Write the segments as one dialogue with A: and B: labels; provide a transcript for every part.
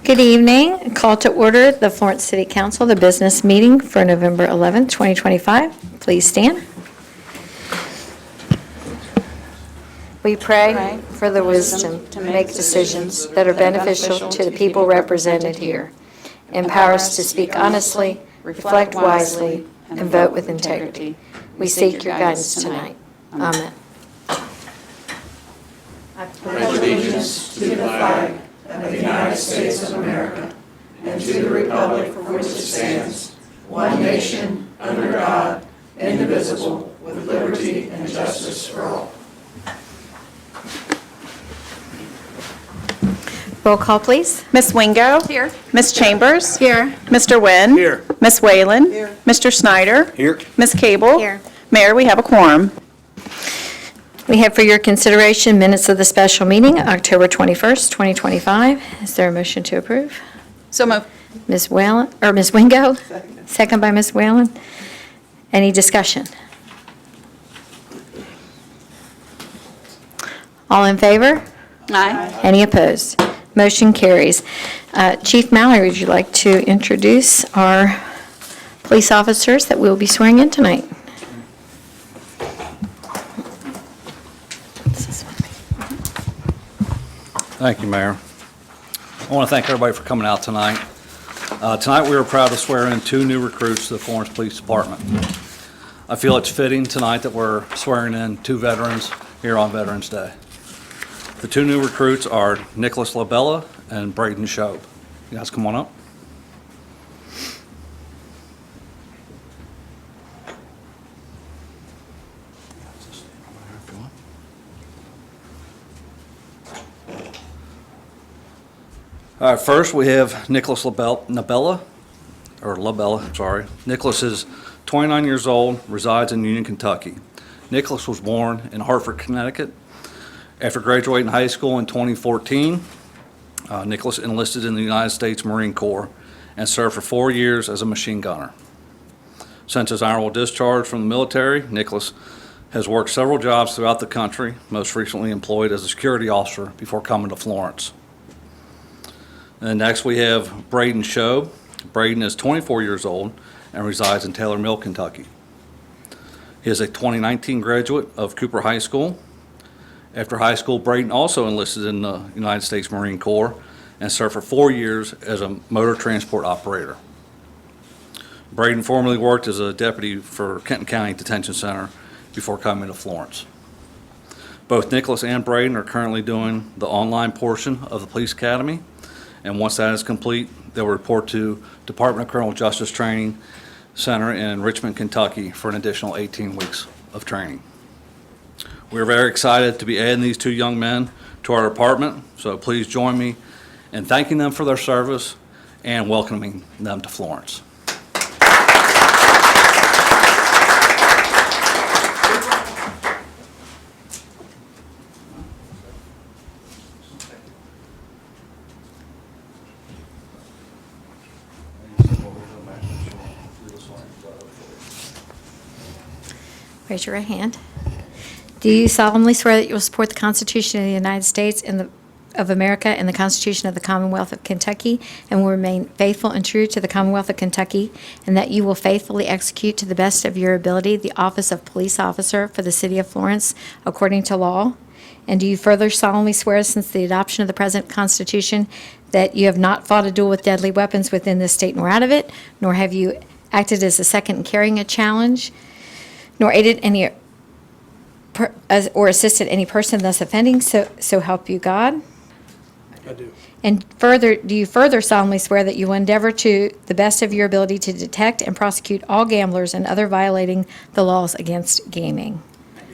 A: Good evening. Call to order the Florence City Council, the business meeting for November 11th, 2025. Please stand. We pray for the wisdom to make decisions that are beneficial to the people represented here. Empower us to speak honestly, reflect wisely, and vote with integrity. We seek your guidance tonight. Amen.
B: I pledge allegiance to the flag of the United States of America and to the republic for which it stands, one nation, under God, indivisible, with liberty and justice for all.
A: Roll call, please.
C: Ms. Wingo?
A: Here.
C: Ms. Chambers?
A: Here.
C: Mr. Wynn?
B: Here.
C: Ms. Whalen?
B: Here.
C: Mr. Snyder?
B: Here.
C: Ms. Cable?
A: Here.
C: Mayor, we have a quorum.
A: We have for your consideration minutes of the special meeting, October 21st, 2025. Is there a motion to approve?
C: So moved.
A: Ms. Whalen, or Ms. Wingo? Second by Ms. Whalen. Any discussion? All in favor?
C: Aye.
A: Any opposed? Motion carries. Chief Mallory, would you like to introduce our police officers that we'll be swearing in tonight?
D: Thank you, Mayor. I want to thank everybody for coming out tonight. Tonight, we are proud to swear in 2 new recruits to the Florence Police Department. I feel it's fitting tonight that we're swearing in 2 veterans here on Veterans Day. The 2 new recruits are Nicholas LaBella and Braden Shope. You guys come on up. All right, first we have Nicholas LaBella. Nicholas is 29 years old, resides in Union, Kentucky. Nicholas was born in Hartford, Connecticut. After graduating high school in 2014, Nicholas enlisted in the United States Marine Corps and served for 4 years as a machine gunner. Since his honorable discharge from the military, Nicholas has worked several jobs throughout the country, most recently employed as a security officer before coming to Florence. And next we have Braden Shope. Braden is 24 years old and resides in Taylor Mill, Kentucky. He is a 2019 graduate of Cooper High School. After high school, Braden also enlisted in the United States Marine Corps and served for 4 years as a motor transport operator. Braden formerly worked as a deputy for Kenton County Detention Center before coming to Florence. Both Nicholas and Braden are currently doing the online portion of the Police Academy, and once that is complete, they'll report to Department of Criminal Justice Training Center in Richmond, Kentucky for an additional 18 weeks of training. We're very excited to be adding these 2 young men to our department, so please join me in thanking them for their service and welcoming them to Florence.
A: Raise your right hand. Do you solemnly swear that you will support the Constitution of the United States and of America and the Constitution of the Commonwealth of Kentucky, and will remain faithful and true to the Commonwealth of Kentucky, and that you will faithfully execute to the best of your ability the office of police officer for the city of Florence according to law? And do you further solemnly swear, since the adoption of the present Constitution, that you have not fought a duel with deadly weapons within this state nor out of it, nor have you acted as a second in carrying a challenge, nor aided any or assisted any person thus offending, so help you God?
B: I do.
A: And further, do you further solemnly swear that you will endeavor to the best of your ability to detect and prosecute all gamblers and other violating the laws against gaming?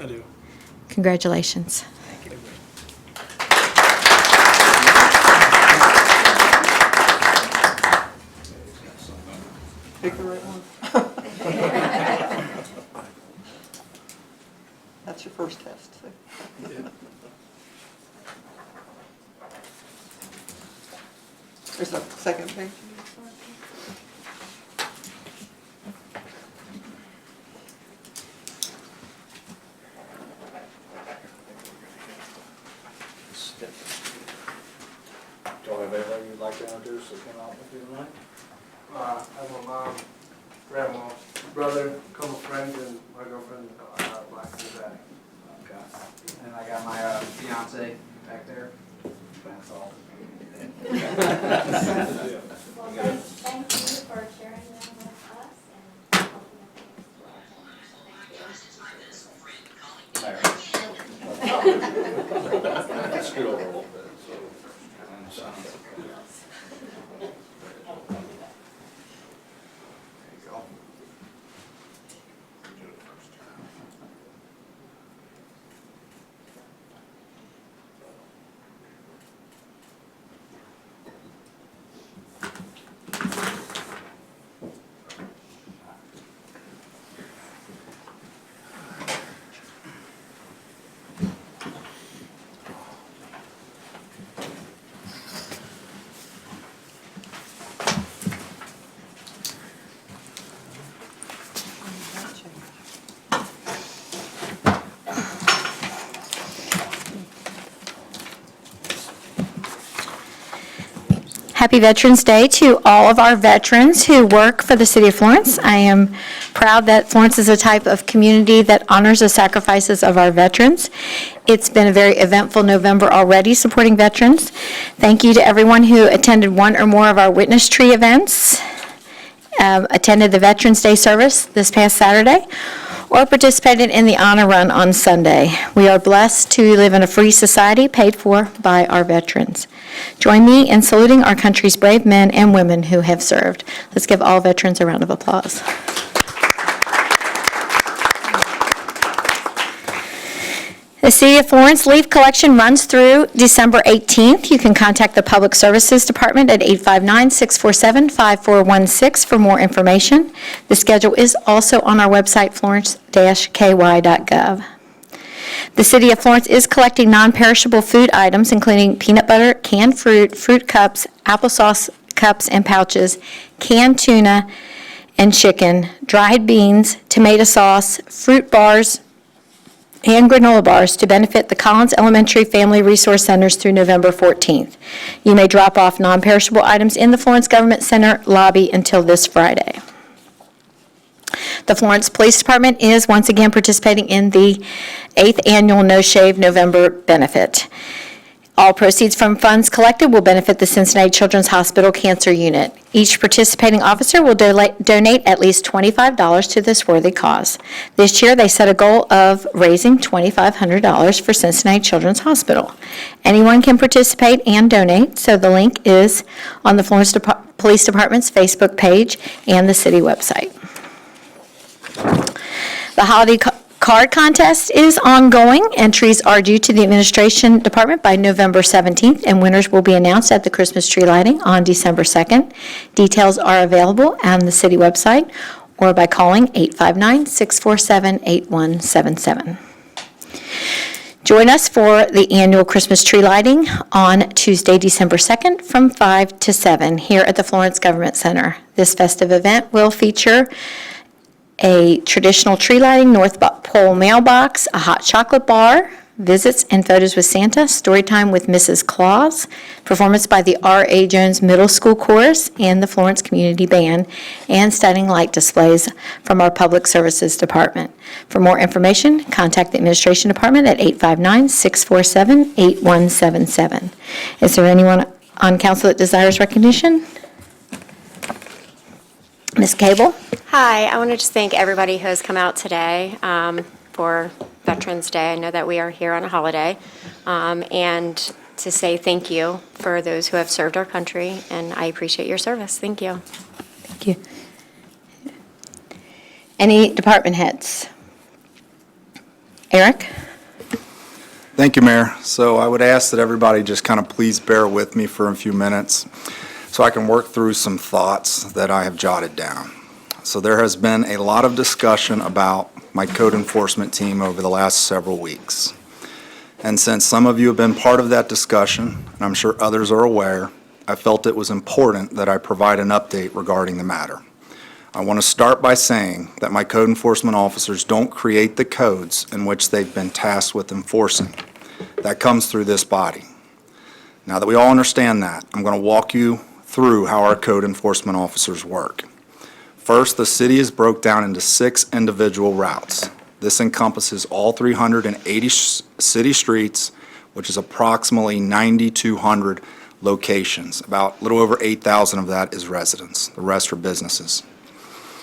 B: I do.
A: Congratulations.
B: Pick the right one.
E: That's your first test. There's a second page.
D: Do I have anybody you'd like to introduce who came out with you tonight.
F: I have my mom, grandma, brother, a couple friends, and my girlfriend, Black and Zach.
G: Okay. And I got my fiance back there. That's all.
H: Well, thank you for sharing them with us and helping us to
D: Let's scoot over a little bit, so.
A: Happy Veterans Day to all of our veterans who work for the City of Florence. I am proud that Florence is a type of community that honors the sacrifices of our veterans. It's been a very eventful November already supporting veterans. Thank you to everyone who attended one or more of our Witness Tree events, attended the Veterans Day service this past Saturday, or participated in the Honor Run on Sunday. We are blessed to live in a free society paid for by our veterans. Join me in saluting our country's brave men and women who have served. Let's give all veterans a round of applause. The City of Florence leaf collection runs through December 18th. You can contact the Public Services Department at 859-647-5416 for more information. The schedule is also on our website, florence-ky.gov. The City of Florence is collecting non-perishable food items, including peanut butter, canned fruit, fruit cups, applesauce cups and pouches, canned tuna and chicken, dried beans, tomato sauce, fruit bars, and granola bars to benefit the Collins Elementary Family Resource Centers through November 14th. You may drop off non-perishable items in the Florence Government Center lobby until this Friday. The Florence Police Department is once again participating in the 8th Annual No Shave November benefit. All proceeds from funds collected will benefit the Cincinnati Children's Hospital Cancer Unit. Each participating officer will donate at least $25 to this worthy cause. This year, they set a goal of raising $2,500 for Cincinnati Children's Hospital. Anyone can participate and donate, so the link is on the Florence Police Department's Facebook page and the city website. The holiday card contest is ongoing. Entries are due to the Administration Department by November 17th, and winners will be announced at the Christmas tree lighting on December 2nd. Details are available on the city website or by calling 859-647-8177. Join us for the annual Christmas tree lighting on Tuesday, December 2nd from 5 to 7 here at the Florence Government Center. This festive event will feature a traditional tree lighting, North Pole mailbox, a hot chocolate bar, visits and photos with Santa, story time with Mrs. Claus, performance by the R.A. Jones Middle School Chorus and the Florence Community Band, and stunning light displays from our Public Services Department. For more information, contact the Administration Department at 859-647-8177. Is there anyone on council that desires recognition? Ms. Cable?
I: Hi, I want to just thank everybody who has come out today for Veterans Day. I know that we are here on a holiday, and to say thank you for those who have served our country, and I appreciate your service. Thank you.
A: Thank you. Any department heads? Eric?
J: Thank you, Mayor. So I would ask that everybody just kind of please bear with me for a few minutes so I can work through some thoughts that I have jotted down. So there has been a lot of discussion about my code enforcement team over the last several weeks. And since some of you have been part of that discussion, and I'm sure others are aware, I felt it was important that I provide an update regarding the matter. I want to start by saying that my code enforcement officers don't create the codes in which they've been tasked with enforcing. That comes through this body. Now that we all understand that, I'm going to walk you through how our code enforcement officers work. First, the city is broke down into 6 individual routes. This encompasses all 380 city streets, which is approximately 9,200 locations. About a little over 8,000 of that is residents. The rest are businesses.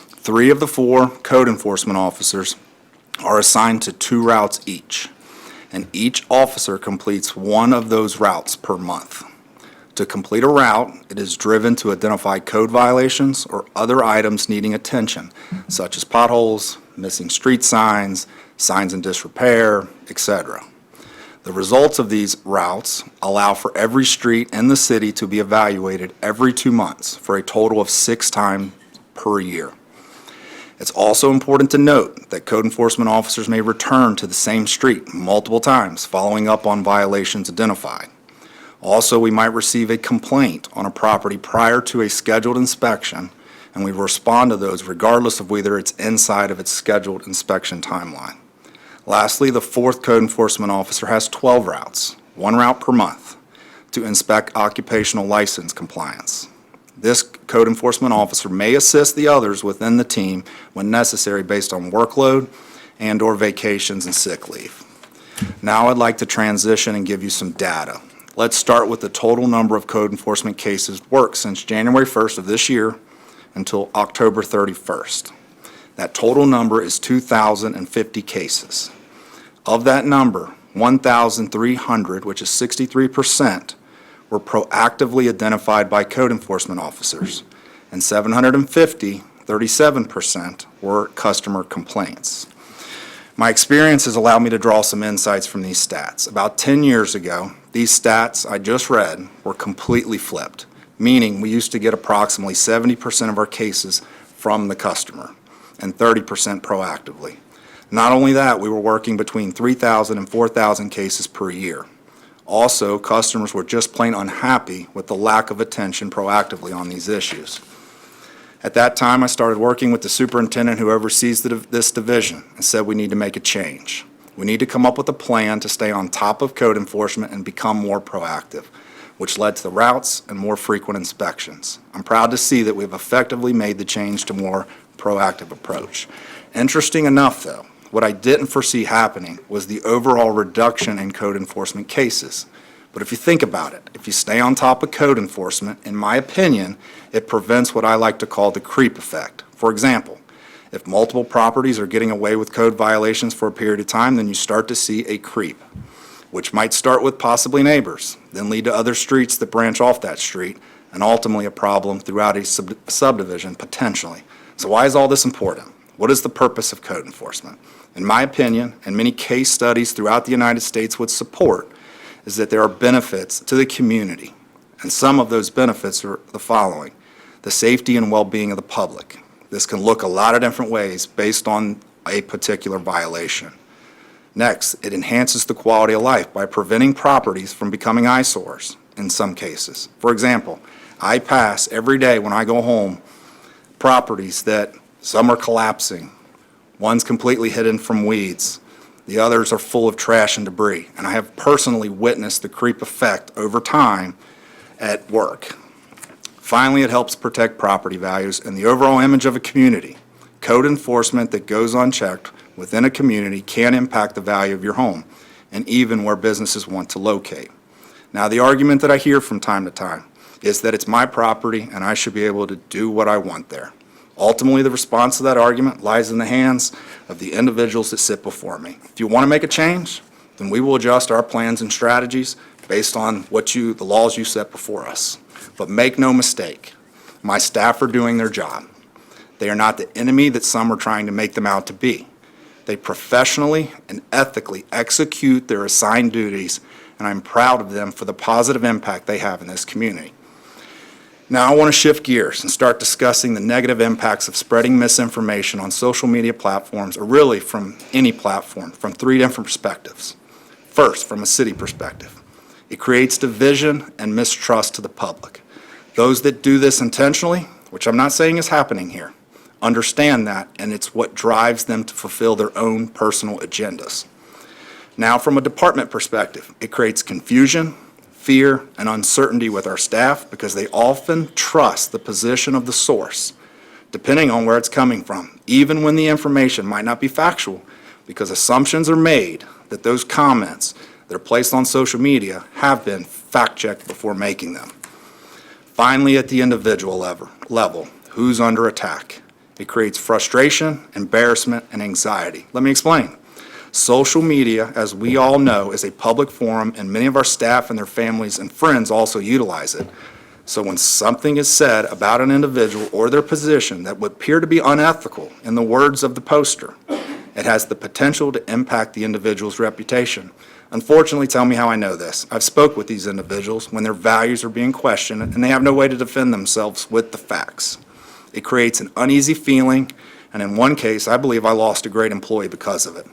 J: 3 of the 4 code enforcement officers are assigned to 2 routes each, and each officer completes one of those routes per month. To complete a route, it is driven to identify code violations or other items needing attention, such as potholes, missing street signs, signs in disrepair, etc. The results of these routes allow for every street in the city to be evaluated every 2 months for a total of 6 times per year. It's also important to note that code enforcement officers may return to the same street multiple times following up on violations identified. Also, we might receive a complaint on a property prior to a scheduled inspection, and we respond to those regardless of whether it's inside of its scheduled inspection timeline. Lastly, the 4th code enforcement officer has 12 routes, 1 route per month, to inspect occupational license compliance. This code enforcement officer may assist the others within the team when necessary based on workload and/or vacations and sick leave. Now I'd like to transition and give you some data. Let's start with the total number of code enforcement cases worked since January 1st of this year until October 31st. That total number is 2,050 cases. Of that number, 1,300, which is 63%, were proactively identified by code enforcement officers, and 750, 37%, were customer complaints. My experience has allowed me to draw some insights from these stats. About 10 years ago, these stats I just read were completely flipped, meaning we used to get approximately 70% of our cases from the customer and 30% proactively. Not only that, we were working between 3,000 and 4,000 cases per year. Also, customers were just plain unhappy with the lack of attention proactively on these issues. At that time, I started working with the superintendent who oversees this division and said we need to make a change. We need to come up with a plan to stay on top of code enforcement and become more proactive, which led to the routes and more frequent inspections. I'm proud to see that we've effectively made the change to more proactive approach. Interesting enough, though, what I didn't foresee happening was the overall reduction in code enforcement cases. But if you think about it, if you stay on top of code enforcement, in my opinion, it prevents what I like to call the creep effect. For example, if multiple properties are getting away with code violations for a period of time, then you start to see a creep, which might start with possibly neighbors, then lead to other streets that branch off that street, and ultimately a problem throughout a subdivision potentially. So why is all this important? What is the purpose of code enforcement? In my opinion, and many case studies throughout the United States would support, is that there are benefits to the community. And some of those benefits are the following: the safety and well-being of the public. This can look a lot of different ways based on a particular violation. Next, it enhances the quality of life by preventing properties from becoming eyesores in some cases. For example, I pass every day when I go home properties that some are collapsing, one's completely hidden from weeds, the others are full of trash and debris, and I have personally witnessed the creep effect over time at work. Finally, it helps protect property values and the overall image of a community. Code enforcement that goes unchecked within a community can impact the value of your home and even where businesses want to locate. Now, the argument that I hear from time to time is that it's my property and I should be able to do what I want there. Ultimately, the response to that argument lies in the hands of the individuals that sit before me. If you want to make a change, then we will adjust our plans and strategies based on the laws you set before us. But make no mistake, my staff are doing their job. They are not the enemy that some are trying to make them out to be. They professionally and ethically execute their assigned duties, and I'm proud of them for the positive impact they have in this community. Now I want to shift gears and start discussing the negative impacts of spreading misinformation on social media platforms, or really from any platform, from 3 different perspectives. First, from a city perspective, it creates division and mistrust to the public. Those that do this intentionally, which I'm not saying is happening here, understand that, and it's what drives them to fulfill their own personal agendas. Now, from a department perspective, it creates confusion, fear and uncertainty with our staff because they often trust the position of the source, depending on where it's coming from, even when the information might not be factual, because assumptions are made that those comments that are placed on social media have been fact-checked before making them. Finally, at the individual level, who's under attack? It creates frustration, embarrassment, and anxiety. Let me explain. Social media, as we all know, is a public forum, and many of our staff and their families and friends also utilize it. So when something is said about an individual or their position that would appear to be unethical, in the words of the poster, it has the potential to impact the individual's reputation. Unfortunately, tell me how I know this. I've spoke with these individuals when their values are being questioned and they have no way to defend themselves with the facts. It creates an uneasy feeling, and in one case, I believe I lost a great employee because of it.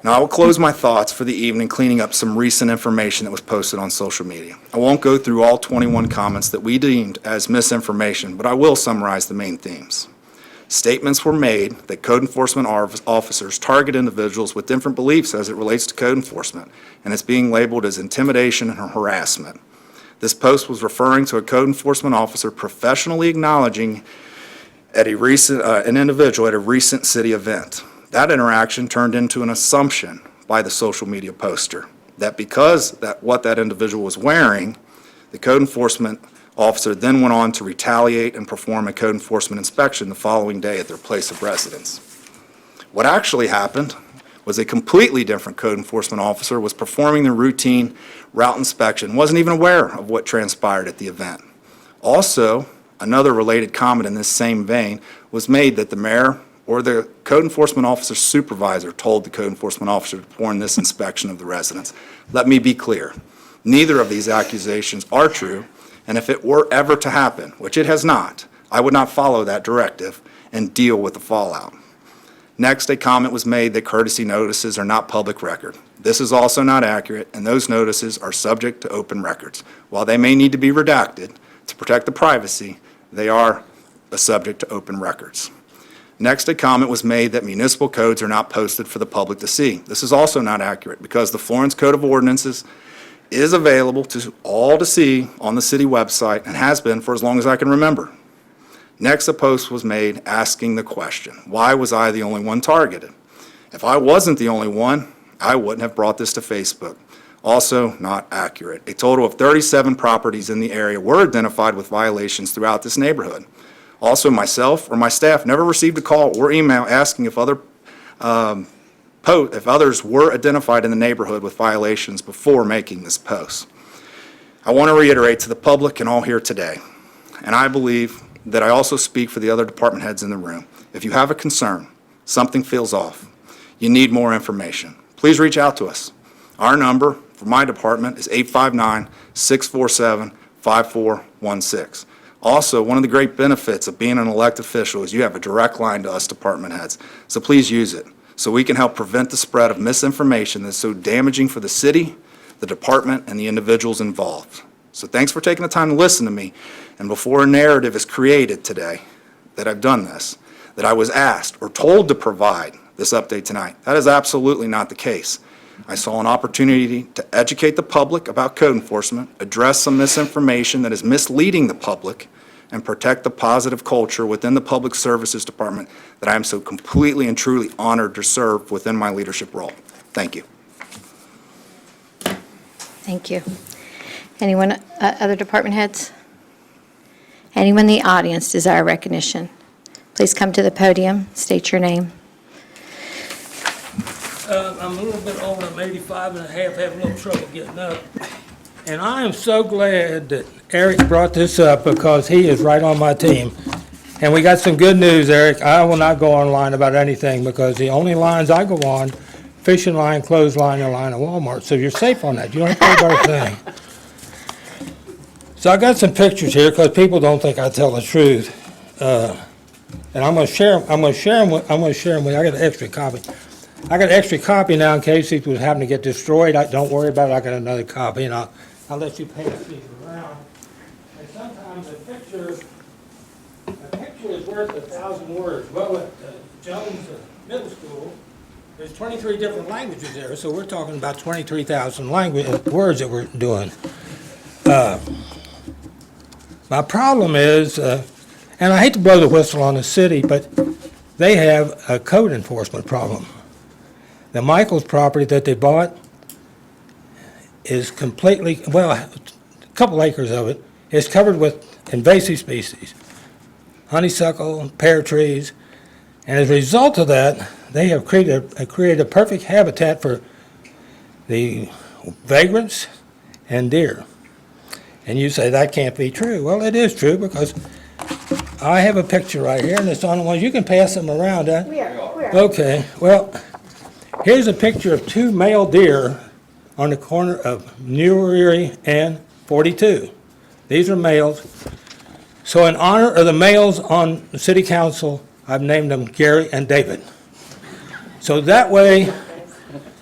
J: Now, I will close my thoughts for the evening cleaning up some recent information that was posted on social media. I won't go through all 21 comments that we deemed as misinformation, but I will summarize the main themes. Statements were made that code enforcement officers target individuals with different beliefs as it relates to code enforcement, and it's being labeled as intimidation and harassment. This post was referring to a code enforcement officer professionally acknowledging an individual at a recent city event. That interaction turned into an assumption by the social media poster that because what that individual was wearing, the code enforcement officer then went on to retaliate and perform a code enforcement inspection the following day at their place of residence. What actually happened was a completely different code enforcement officer was performing the routine route inspection, wasn't even aware of what transpired at the event. Also, another related comment in this same vein was made that the mayor or the code enforcement officer's supervisor told the code enforcement officer to perform this inspection of the residence. Let me be clear. Neither of these accusations are true, and if it were ever to happen, which it has not, I would not follow that directive and deal with the fallout. Next, a comment was made that courtesy notices are not public record. This is also not accurate, and those notices are subject to open records. While they may need to be redacted to protect the privacy, they are subject to open records. Next, a comment was made that municipal codes are not posted for the public to see. This is also not accurate because the Florence Code of Ordinances is available to all to see on the city website and has been for as long as I can remember. Next, a post was made asking the question, why was I the only one targeted? If I wasn't the only one, I wouldn't have brought this to Facebook. Also not accurate. A total of 37 properties in the area were identified with violations throughout this neighborhood. Also, myself or my staff never received a call or email asking if others were identified in the neighborhood with violations before making this post. I want to reiterate to the public and all here today, and I believe that I also speak for the other department heads in the room. If you have a concern, something feels off, you need more information, please reach out to us. Our number for my department is 859-647-5416. Also, one of the great benefits of being an elected official is you have a direct line to us department heads, so please use it so we can help prevent the spread of misinformation that's so damaging for the city, the department, and the individuals involved. So thanks for taking the time to listen to me. And before a narrative is created today that I've done this, that I was asked or told to provide this update tonight, that is absolutely not the case. I saw an opportunity to educate the public about code enforcement, address some misinformation that is misleading the public, and protect the positive culture within the Public Services Department that I am so completely and truly honored to serve within my leadership role. Thank you.
A: Thank you. Anyone, other department heads? Anyone in the audience desire recognition? Please come to the podium, state your name.
K: I'm a little bit older, I'm 85 and a half, have a little trouble getting up. And I am so glad that Eric brought this up because he is right on my team. And we got some good news, Eric. I will not go online about anything because the only lines I go on, fishing line, clothesline, and line of Walmart. So you're safe on that. You don't have to worry about a thing. So I got some pictures here because people don't think I tell the truth. And I'm going to share them with, I got an extra copy. I got an extra copy now in case these would happen to get destroyed. Don't worry about it, I got another copy, and I'll let you pass these around. And sometimes a picture is worth 1,000 words. Well, at Jones Middle School, there's 23 different languages there, so we're talking about 23,000 words that we're doing. My problem is, and I hate to blow the whistle on the city, but they have a code enforcement problem. The Michaels property that they bought is completely, well, a couple acres of it is covered with invasive species, honeysuckle, pear trees, and as a result of that, they have created a perfect habitat for the vagrants and deer. And you say that can't be true. Well, it is true because I have a picture right here, and it's on the ones, you can pass them around.
H: We are.
K: Okay, well, here's a picture of 2 male deer on the corner of New Erie and 42. These are males. So in honor of the males on the city council, I've named them Gary and David. So that way,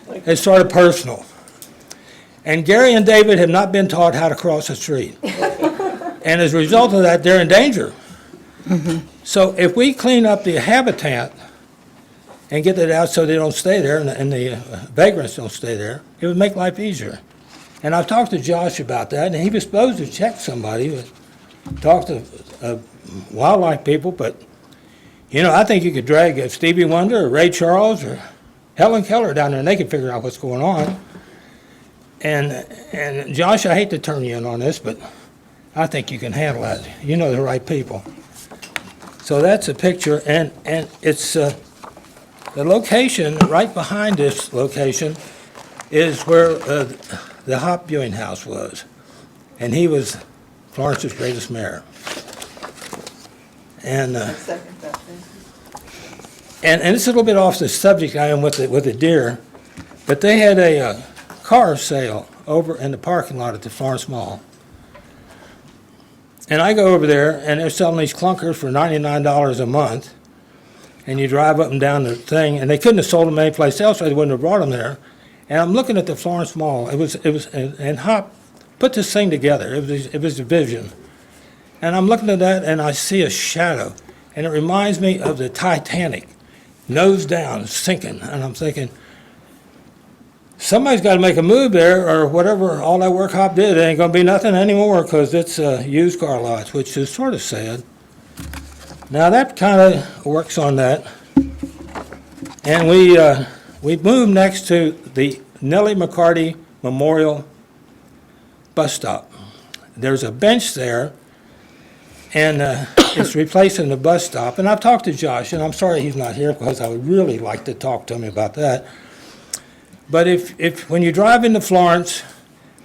K: it's sort of personal. And Gary and David have not been taught how to cross the street. And as a result of that, they're in danger. So if we clean up the habitat and get it out so they don't stay there and the vagrants don't stay there, it would make life easier. And I've talked to Josh about that, and he was supposed to check somebody, talk to wildlife people, but, you know, I think you could drag Stevie Wonder or Ray Charles or Helen Keller down there, and they could figure out what's going on. And Josh, I hate to turn you in on this, but I think you can handle that. You know the right people. So that's a picture, and it's the location, right behind this location, is where the Hop Viewing House was. And he was Florence's greatest mayor. And
E: Second that, thank you.
K: and it's a little bit off the subject I am with the deer, but they had a car sale over in the parking lot at the Florence Mall. And I go over there, and they're selling these clunkers for $99 a month, and you drive up and down the thing, and they couldn't have sold them anyplace else, or they wouldn't have brought them there. And I'm looking at the Florence Mall. It was, and Hop put this thing together. It was a vision. And I'm looking at that, and I see a shadow, and it reminds me of the Titanic, nose down, sinking. And I'm thinking, somebody's got to make a move there, or whatever, all that work Hop did, it ain't going to be nothing anymore, because it's used car lots, which is sort of sad. Now, that kind of works on that. And we moved next to the Nellie McCarty Memorial Bus Stop. There's a bench there, and it's replacing the bus stop. And I've talked to Josh, and I'm sorry he's not here, because I would really like to talk to him about that. But if when you drive into Florence,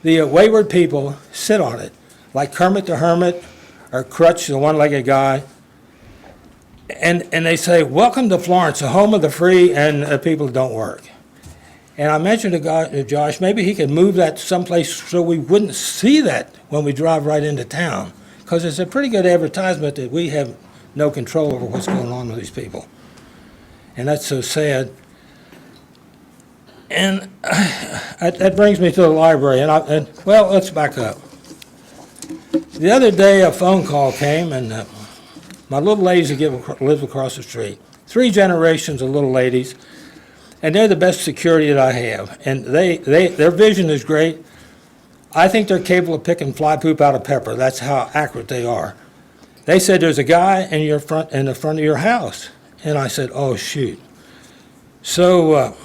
K: the wayward people sit on it, like Kermit the Hermit or Crutch, the one-legged guy, and they say, "Welcome to Florence, the home of the free and people who don't work." And I mentioned to Josh, maybe he could move that someplace so we wouldn't see that when we drive right into town, because it's a pretty good advertisement that we have no control over what's going on with these people. And that's so sad. And that brings me to the library, and well, let's back up. The other day, a phone call came, and my little ladies that live across the street, 3 generations of little ladies, and they're the best security that I have. And their vision is great. I think they're capable of picking fly poop out of pepper. That's how accurate they are. They said there's a guy in the front of your house, and I said, "Oh shoot!" So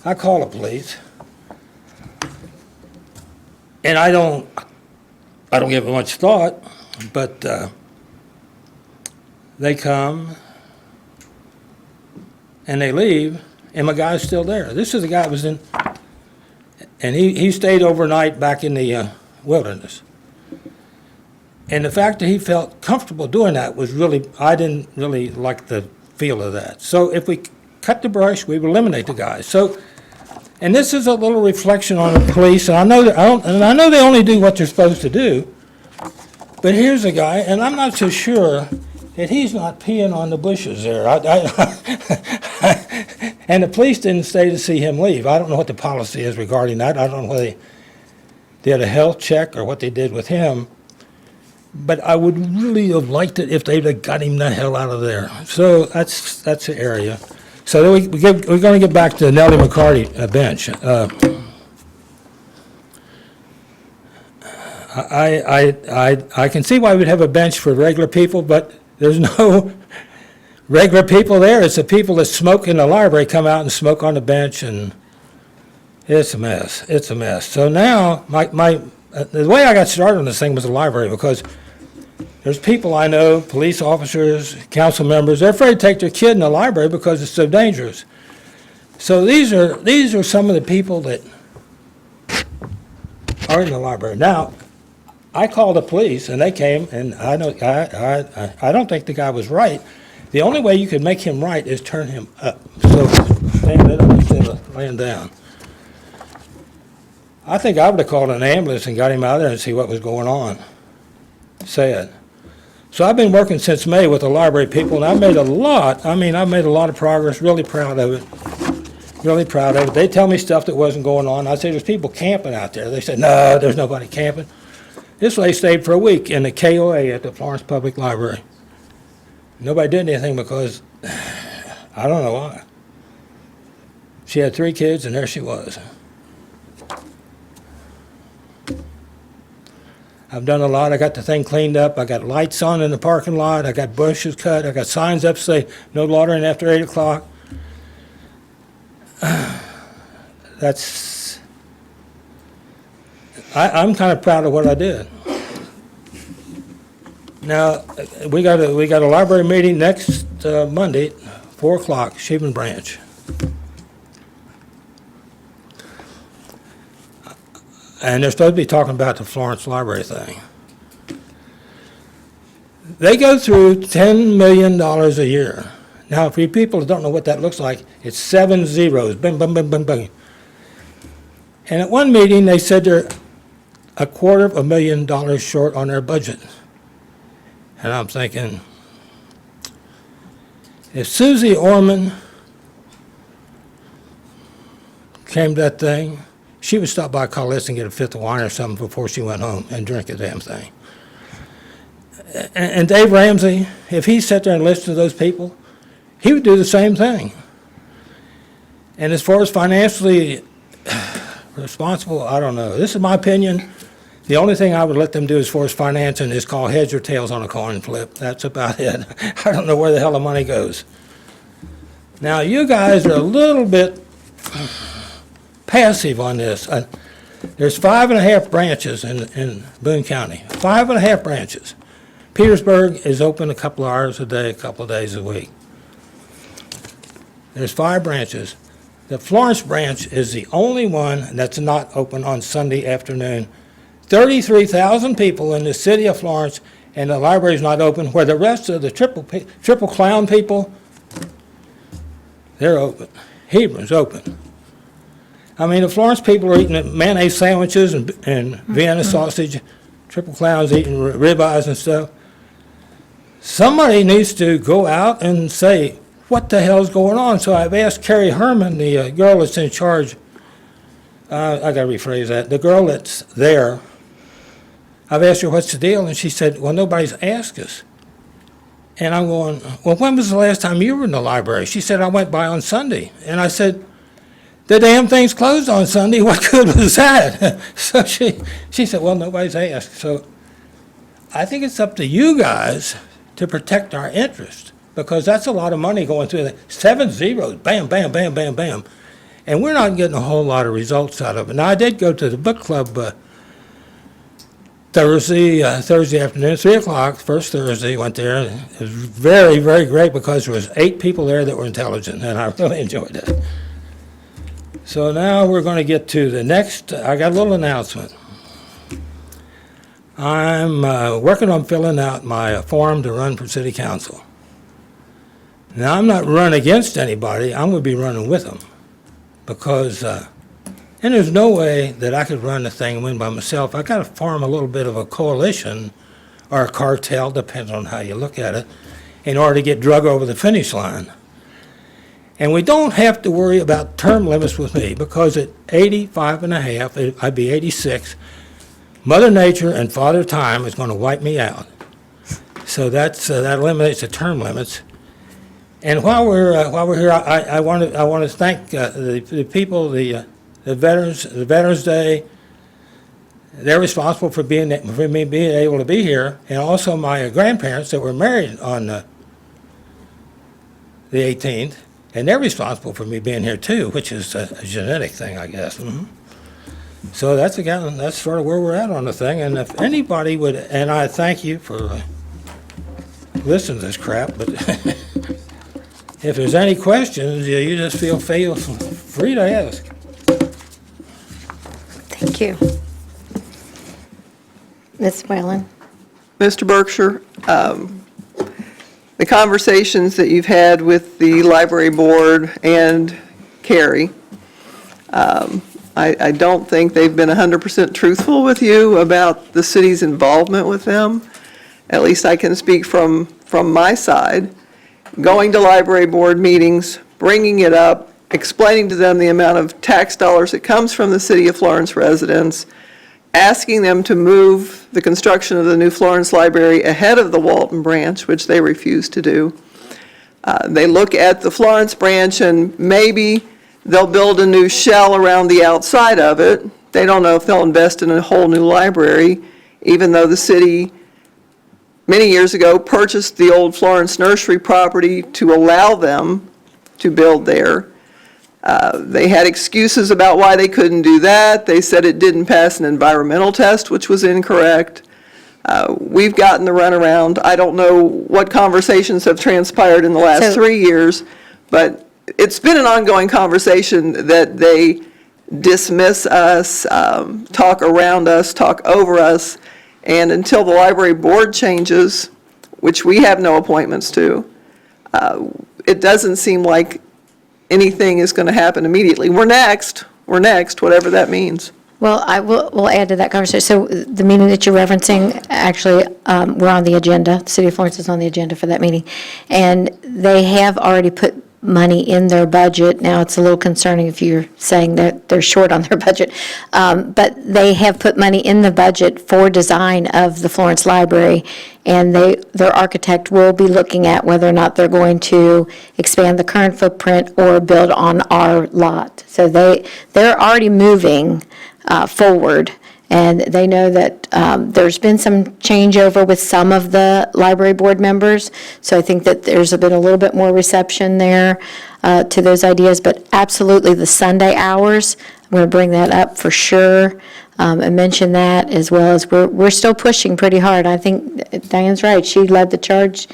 K: I call the police, and I don't give it much thought, but they come and they leave, and my guy's still there. This is the guy that was in, and he stayed overnight back in the wilderness. And the fact that he felt comfortable doing that was really, I didn't really like the feel of that. So if we cut the brush, we eliminate the guy. So, and this is a little reflection on the police, and I know they only do what they're supposed to do, but here's a guy, and I'm not so sure that he's not peeing on the bushes there. And the police didn't stay to see him leave. I don't know what the policy is regarding that. I don't know whether they did a health check or what they did with him. But I would really have liked it if they'd have got him the hell out of there. So that's the area. So then we're going to get back to the Nellie McCarty bench. I can see why we'd have a bench for regular people, but there's no regular people there. It's the people that smoke in the library come out and smoke on the bench, and it's a mess. It's a mess. So now, the way I got started on this thing was the library, because there's people I know, police officers, council members, they're afraid to take their kid in the library because it's so dangerous. So these are some of the people that are in the library. Now, I called the police, and they came, and I don't think the guy was right. The only way you could make him right is turn him up. So stand up instead of laying down. I think I would have called an ambulance and got him out of there and see what was going on. Sad. So I've been working since May with the library people, and I've made a lot of progress, really proud of it. Really proud of it. They tell me stuff that wasn't going on. I say, there's people camping out there. They said, no, there's nobody camping. This lady stayed for a week in the KOA at the Florence Public Library. Nobody did anything because, I don't know why. She had 3 kids, and there she was. I've done a lot. I got the thing cleaned up. I got lights on in the parking lot. I got bushes cut. I got signs up say no loitering after 8 o'clock. I'm kind of proud of what I did. Now, we got a library meeting next Monday, 4 o'clock, Sheben Branch. And they're supposed to be talking about the Florence Library thing. They go through $10 million a year. Now, for you people that don't know what that looks like, it's 7 zeros, bing, bing, bing, bing, bing. And at one meeting, they said they're $250,000 short on their budget. And I'm thinking, if Susie Orman came to that thing, she would stop by Collis and get a 5th of wine or something before she went home and drink the damn thing. And Dave Ramsey, if he sat there and listened to those people, he would do the same thing. And as far as financially responsible, I don't know. This is my opinion. The only thing I would let them do as far as financing is call heads or tails on a coin flip. That's about it. I don't know where the hell the money goes. Now, you guys are a little bit passive on this. There's 5.5 branches in Boone County. 5.5 branches. Petersburg is open a couple of hours a day, a couple of days a week. There's 5 branches. The Florence branch is the only one that's not open on Sunday afternoon. 33,000 people in the city of Florence, and the library's not open, where the rest of the Triple Clown people, they're open. Hebron's open. I mean, the Florence people are eating mayonnaise sandwiches and Vienna sausage. Triple Clown's eating ribeyes and stuff. Somebody needs to go out and say, what the hell's going on? So I've asked Carrie Herman, the girl that's in charge, I got to rephrase that, the girl that's there, I've asked her what's the deal, and she said, well, nobody's asked us. And I'm going, well, when was the last time you were in the library? She said, I went by on Sunday. And I said, the damn thing's closed on Sunday. What good was that? So she said, well, nobody's asked. So I think it's up to you guys to protect our interest, because that's a lot of money going through that. 7 zeros, bam, bam, bam, bam, bam. And we're not getting a whole lot of results out of it. Now, I did go to the book club Thursday afternoon, 3 o'clock, first Thursday, went there. It was very, very great because there was 8 people there that were intelligent, and I really enjoyed it. So now we're going to get to the next, I got a little announcement. I'm working on filling out my form to run for city council. Now, I'm not running against anybody, I'm going to be running with them, because and there's no way that I could run the thing and win by myself. I got to form a little bit of a coalition or a cartel, depends on how you look at it, in order to get drug over the finish line. And we don't have to worry about term limits with me, because at 85 and a half, I'd be 86, Mother Nature and Father Time is going to wipe me out. So that eliminates the term limits. And while we're here, I want to thank the people, the Veterans Day, they're responsible for me being able to be here, and also my grandparents that were married on the 18th, and they're responsible for me being here too, which is a genetic thing, I guess. So that's sort of where we're at on the thing, and if anybody would, and I thank you for listening to this crap, but if there's any questions, you just feel free to ask.
A: Thank you. Ms. Whalen?
E: Mr. Berkshire, the conversations that you've had with the library board and Carrie, I don't think they've been 100% truthful with you about the city's involvement with them. At least I can speak from my side. Going to library board meetings, bringing it up, explaining to them the amount of tax dollars that comes from the City of Florence residents, asking them to move the construction of the new Florence Library ahead of the Walton branch, which they refuse to do. They look at the Florence branch and maybe they'll build a new shell around the outside of it. They don't know if they'll invest in a whole new library, even though the city many years ago purchased the old Florence Nursery property to allow them to build there. They had excuses about why they couldn't do that. They said it didn't pass an environmental test, which was incorrect. We've gotten the runaround. I don't know what conversations have transpired in the last 3 years, but it's been an ongoing conversation that they dismiss us, talk around us, talk over us, and until the library board changes, which we have no appointments to, it doesn't seem like anything is going to happen immediately. We're next, whatever that means.
A: Well, we'll add to that conversation. So the meeting that you're referencing, actually, we're on the agenda. The City of Florence is on the agenda for that meeting. And they have already put money in their budget. Now, it's a little concerning if you're saying that they're short on their budget. But they have put money in the budget for design of the Florence Library. And their architect will be looking at whether or not they're going to expand the current footprint or build on our lot. So they're already moving forward, and they know that there's been some changeover with some of the library board members, so I think that there's been a little bit more reception there to those ideas, but absolutely the Sunday hours, I'm going to bring that up for sure, and mention that, as well as we're still pushing pretty hard. I think Diane's right, she led the charge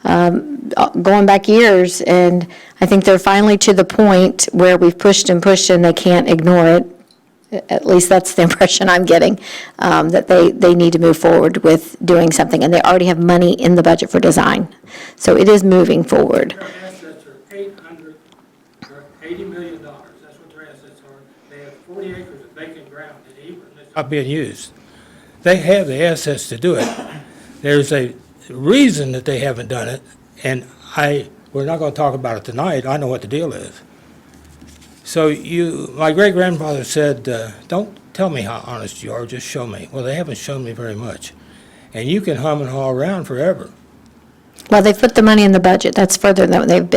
A: going back years, and I think they're finally to the point where we've pushed and they can't ignore it. At least that's the impression I'm getting, that they need to move forward with doing something, and they already have money in the budget for design. So it is moving forward.
K: Their assets are $80 million. That's what their assets are. They have 40 acres of vacant ground in Hebron that's not being used. They have the assets to do it. There's a reason that they haven't done it, and we're not going to talk about it tonight. I know what the deal is. So my great-grandfather said, don't tell me how honest you are, just show me. Well, they haven't shown me very much. And you can hum and haw around forever.
A: Well, they've put the money in the budget. That's further than they've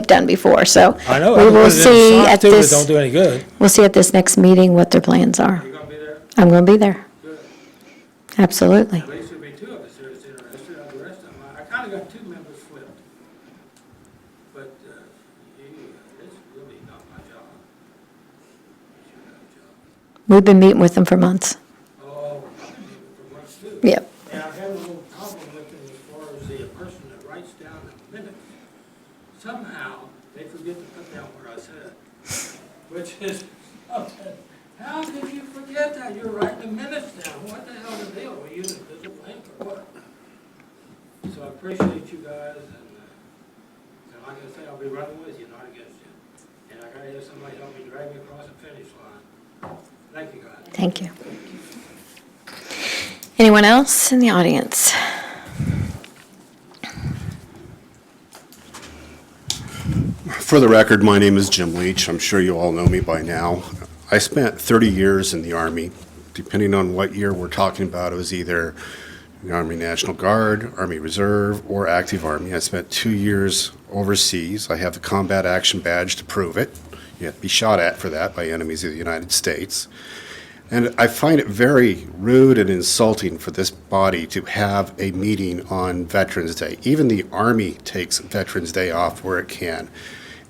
A: done before, so
K: I know.
A: we will see at
K: It
A: this,
K: don't do any good.
A: we'll see at this next meeting what their plans are.
K: You going to be there?
A: I'm going to be there.
K: Good.
A: Absolutely.
K: At least there'll be two of us there that's interested. The rest of them, I kind of got two members flipped. But it's really not my job. It's your job.
A: We've been meeting with them for months.
K: Oh, for months too.
A: Yep.
K: And I have a little problem with them as far as the person that writes down the minutes. Somehow, they forget to put down what I said, which is something. How can you forget that? You're writing the minutes down. What the hell is the deal? Were you in a visible ink or what? So I appreciate you guys, and like I say, I'll be running with you, not against you. And I gotta have somebody help me drag me across the finish line. Thank you, guys.
A: Thank you. Anyone else in the audience?
L: For the record, my name is Jim Leach. I'm sure you all know me by now. I spent 30 years in the Army. Depending on what year we're talking about, it was either the Army National Guard, Army Reserve, or Active Army. I spent 2 years overseas. I have the Combat Action Badge to prove it. You have to be shot at for that by enemies of the United States. And I find it very rude and insulting for this body to have a meeting on Veterans Day. Even the Army takes Veterans Day off where it can.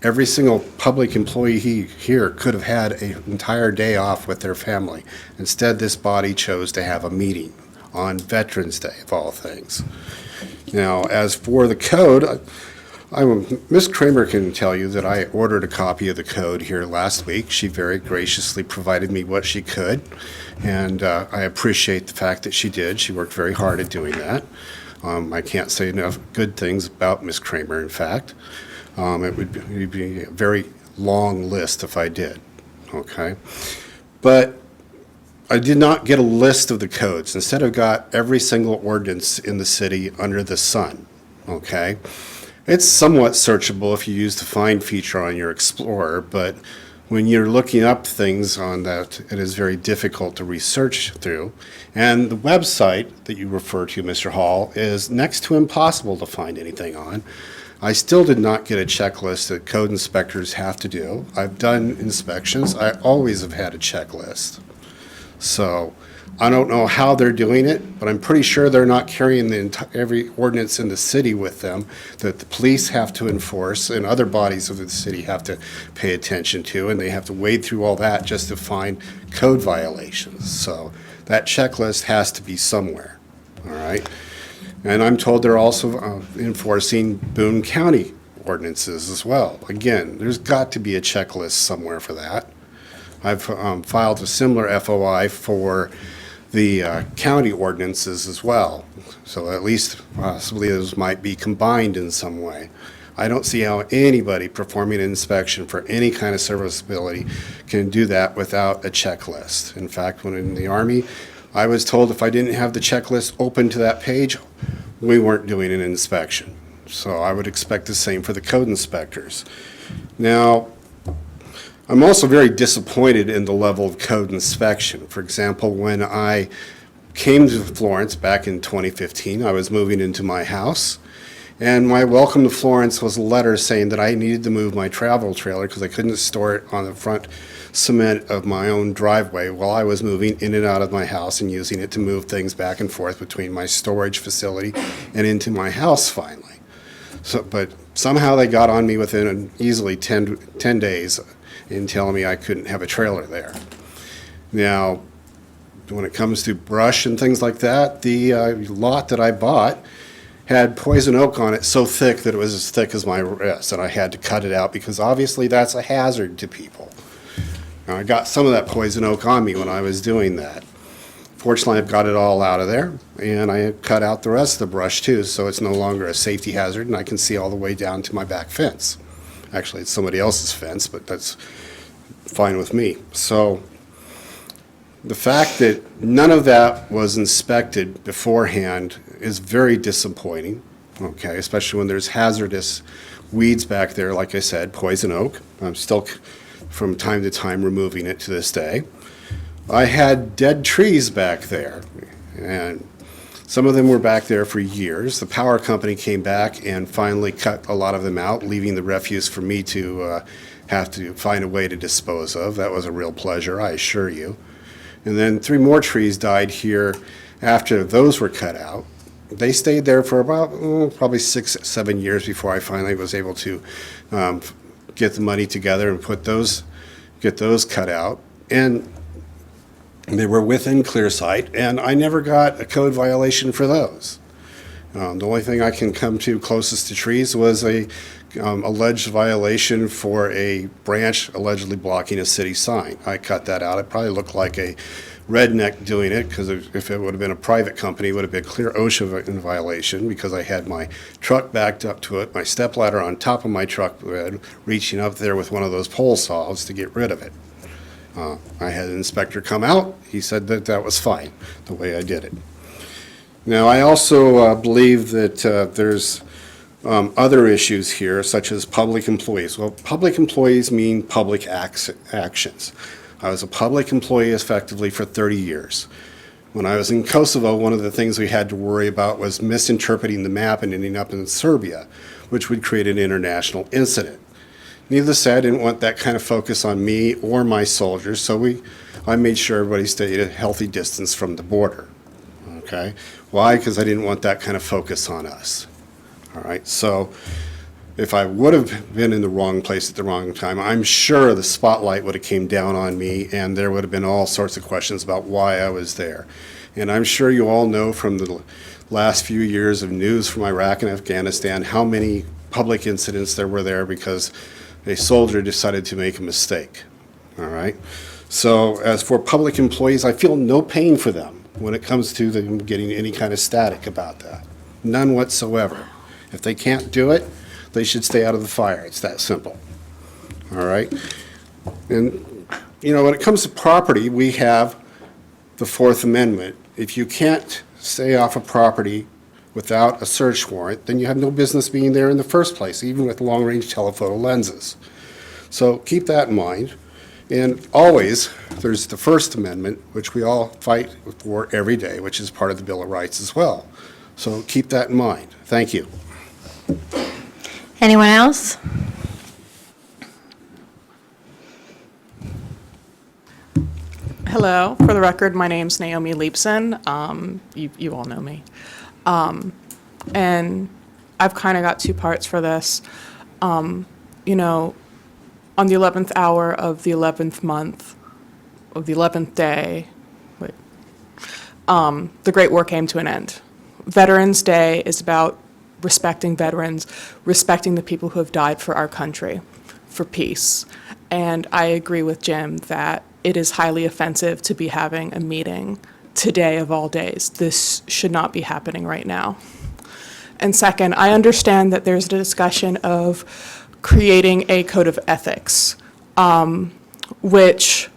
L: Every single public employee here could have had an entire day off with their family. Instead, this body chose to have a meeting on Veterans Day, of all things. Now, as for the code, Ms. Kramer can tell you that I ordered a copy of the code here last week. She very graciously provided me what she could, and I appreciate the fact that she did. She worked very hard at doing that. I can't say enough good things about Ms. Kramer, in fact. It would be a very long list if I did, okay? But I did not get a list of the codes. Instead, I've got every single ordinance in the city under the sun, okay? It's somewhat searchable if you use the find feature on your Explorer, but when you're looking up things on that, it is very difficult to research through. And the website that you refer to, Mr. Hall, is next to impossible to find anything on. I still did not get a checklist that code inspectors have to do. I've done inspections. I always have had a checklist. So I don't know how they're doing it, but I'm pretty sure they're not carrying every ordinance in the city with them that the police have to enforce and other bodies of the city have to pay attention to, and they have to wade through all that just to find code violations. So that checklist has to be somewhere, all right? And I'm told they're also enforcing Boone County ordinances as well. Again, there's got to be a checklist somewhere for that. I've filed a similar FOI for the county ordinances as well. So at least possibly those might be combined in some way. I don't see how anybody performing an inspection for any kind of serviceability can do that without a checklist. In fact, when in the Army, I was told if I didn't have the checklist open to that page, we weren't doing an inspection. So I would expect the same for the code inspectors. Now, I'm also very disappointed in the level of code inspection. For example, when I came to Florence back in 2015, I was moving into my house, and my welcome to Florence was a letter saying that I needed to move my travel trailer because I couldn't store it on the front cement of my own driveway while I was moving in and out of my house and using it to move things back and forth between my storage facility and into my house finally. So, but somehow they got on me within easily 10 days in telling me I couldn't have a trailer there. Now, when it comes to brush and things like that, the lot that I bought had poison oak on it so thick that it was as thick as my wrist, and I had to cut it out because obviously that's a hazard to people. Now, I got some of that poison oak on me when I was doing that. Fortunately, I've got it all out of there, and I cut out the rest of the brush too, so it's no longer a safety hazard, and I can see all the way down to my back fence. Actually, it's somebody else's fence, but that's fine with me. So the fact that none of that was inspected beforehand is very disappointing, okay, especially when there's hazardous weeds back there, like I said, poison oak. I'm still, from time to time, removing it to this day. I had dead trees back there, and some of them were back there for years. The power company came back and finally cut a lot of them out, leaving the refuse for me to have to find a way to dispose of. That was a real pleasure, I assure you. And then 3 more trees died here after those were cut out. They stayed there for about probably 6-7 years before I finally was able to get the money together and get those cut out. And they were within clear sight, and I never got a code violation for those. The only thing I can come to closest to trees was a alleged violation for a branch allegedly blocking a city sign. I cut that out. It probably looked like a redneck doing it, because if it would have been a private company, it would have been a clear OSHA violation, because I had my truck backed up to it, my stepladder on top of my truck bed, reaching up there with one of those pole saws to get rid of it. I had an inspector come out. He said that that was fine, the way I did it. Now, I also believe that there's other issues here, such as public employees. Well, public employees mean public actions. I was a public employee effectively for 30 years. When I was in Kosovo, one of the things we had to worry about was misinterpreting the map and ending up in Serbia, which would create an international incident. Needless to say, I didn't want that kind of focus on me or my soldiers, so I made sure everybody stayed a healthy distance from the border, okay? Why? Because I didn't want that kind of focus on us, all right? So if I would have been in the wrong place at the wrong time, I'm sure the spotlight would have came down on me, and there would have been all sorts of questions about why I was there. And I'm sure you all know from the last few years of news from Iraq and Afghanistan how many public incidents there were there because a soldier decided to make a mistake, all right? So as for public employees, I feel no pain for them when it comes to them getting any kind of static about that. None whatsoever. If they can't do it, they should stay out of the fire. It's that simple, all right? And, you know, when it comes to property, we have the Fourth Amendment. If you can't stay off a property without a search warrant, then you have no business being there in the first place, even with long-range telephoto lenses. So keep that in mind. And always, there's the First Amendment, which we all fight for every day, which is part of the Bill of Rights as well. So keep that in mind. Thank you.
A: Anyone else?
M: Hello, for the record, my name's Naomi Leipson. You all know me. And I've kind of got two parts for this. You know, on the 11th hour of the 11th month, of the 11th day, the Great War came to an end. Veterans Day is about respecting veterans, respecting the people who have died for our country, for peace. And I agree with Jim that it is highly offensive to be having a meeting today of all days. This should not be happening right now. And second, I understand that there's a discussion of creating a code of ethics, which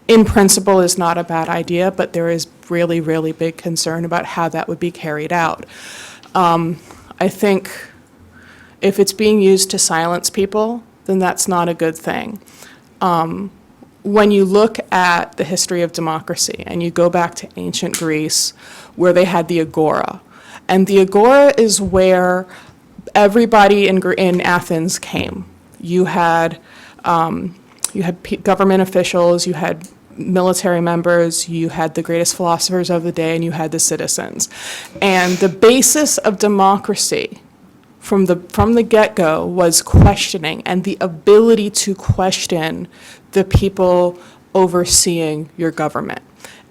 M: in principle is not a bad idea, but there is really, really big concern about how that would be carried out. I think if it's being used to silence people, then that's not a good thing. When you look at the history of democracy and you go back to ancient Greece, where they had the agora, and the agora is where everybody in Athens came. You had government officials, you had military members, you had the greatest philosophers of the day, and you had the citizens. And the basis of democracy from the get-go was questioning, and the ability to question the people overseeing your government.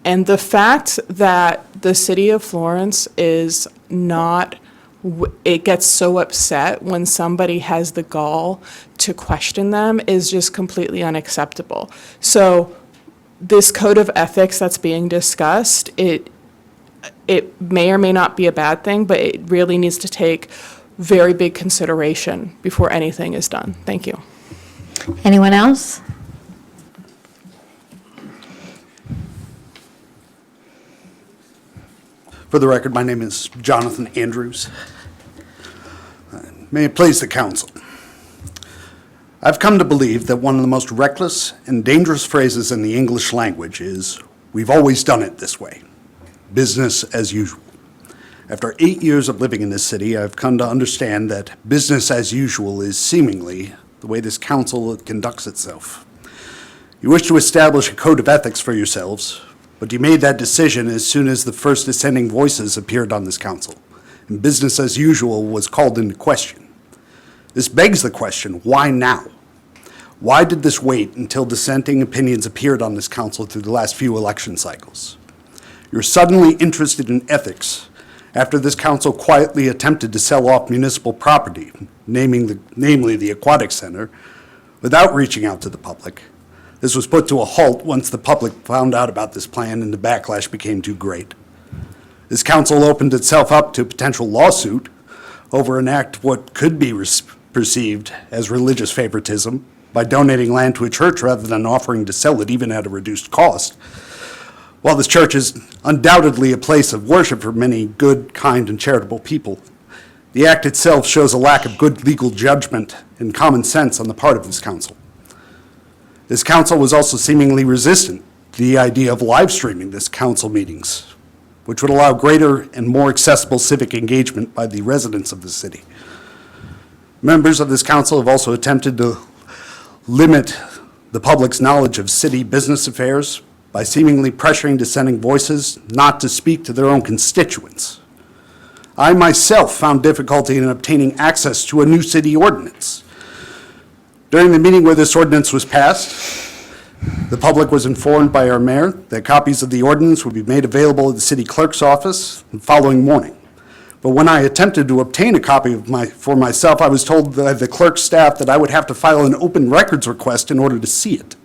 M: And the fact that the city of Florence is not, it gets so upset when somebody has the gall to question them is just completely unacceptable. So this code of ethics that's being discussed, it may or may not be a bad thing, but it really needs to take very big consideration before anything is done. Thank you.
A: Anyone else?
N: For the record, my name is Jonathan Andrews. May it please the council. I've come to believe that one of the most reckless and dangerous phrases in the English language is, "We've always done it this way. Business as usual." After 8 years of living in this city, I've come to understand that business as usual is seemingly the way this council conducts itself. You wish to establish a code of ethics for yourselves, but you made that decision as soon as the first dissenting voices appeared on this council, and business as usual was called into question. This begs the question, why now? Why did this wait until dissenting opinions appeared on this council through the last few election cycles? You're suddenly interested in ethics after this council quietly attempted to sell off municipal property, namely the Aquatic Center, without reaching out to the public. This was put to a halt once the public found out about this plan and the backlash became too great. This council opened itself up to a potential lawsuit over an act what could be perceived as religious favoritism by donating land to a church rather than offering to sell it even at a reduced cost. While this church is undoubtedly a place of worship for many good, kind, and charitable people, the act itself shows a lack of good legal judgment and common sense on the part of this council. This council was also seemingly resistant to the idea of live streaming this council meetings, which would allow greater and more accessible civic engagement by the residents of the city. Members of this council have also attempted to limit the public's knowledge of city business affairs by seemingly pressuring dissenting voices not to speak to their own constituents. I myself found difficulty in obtaining access to a new city ordinance. During the meeting where this ordinance was passed, the public was informed by our mayor that copies of the ordinance would be made available at the city clerk's office the following morning. But when I attempted to obtain a copy for myself, I was told by the clerk's staff that I would have to file an open records request in order to see it.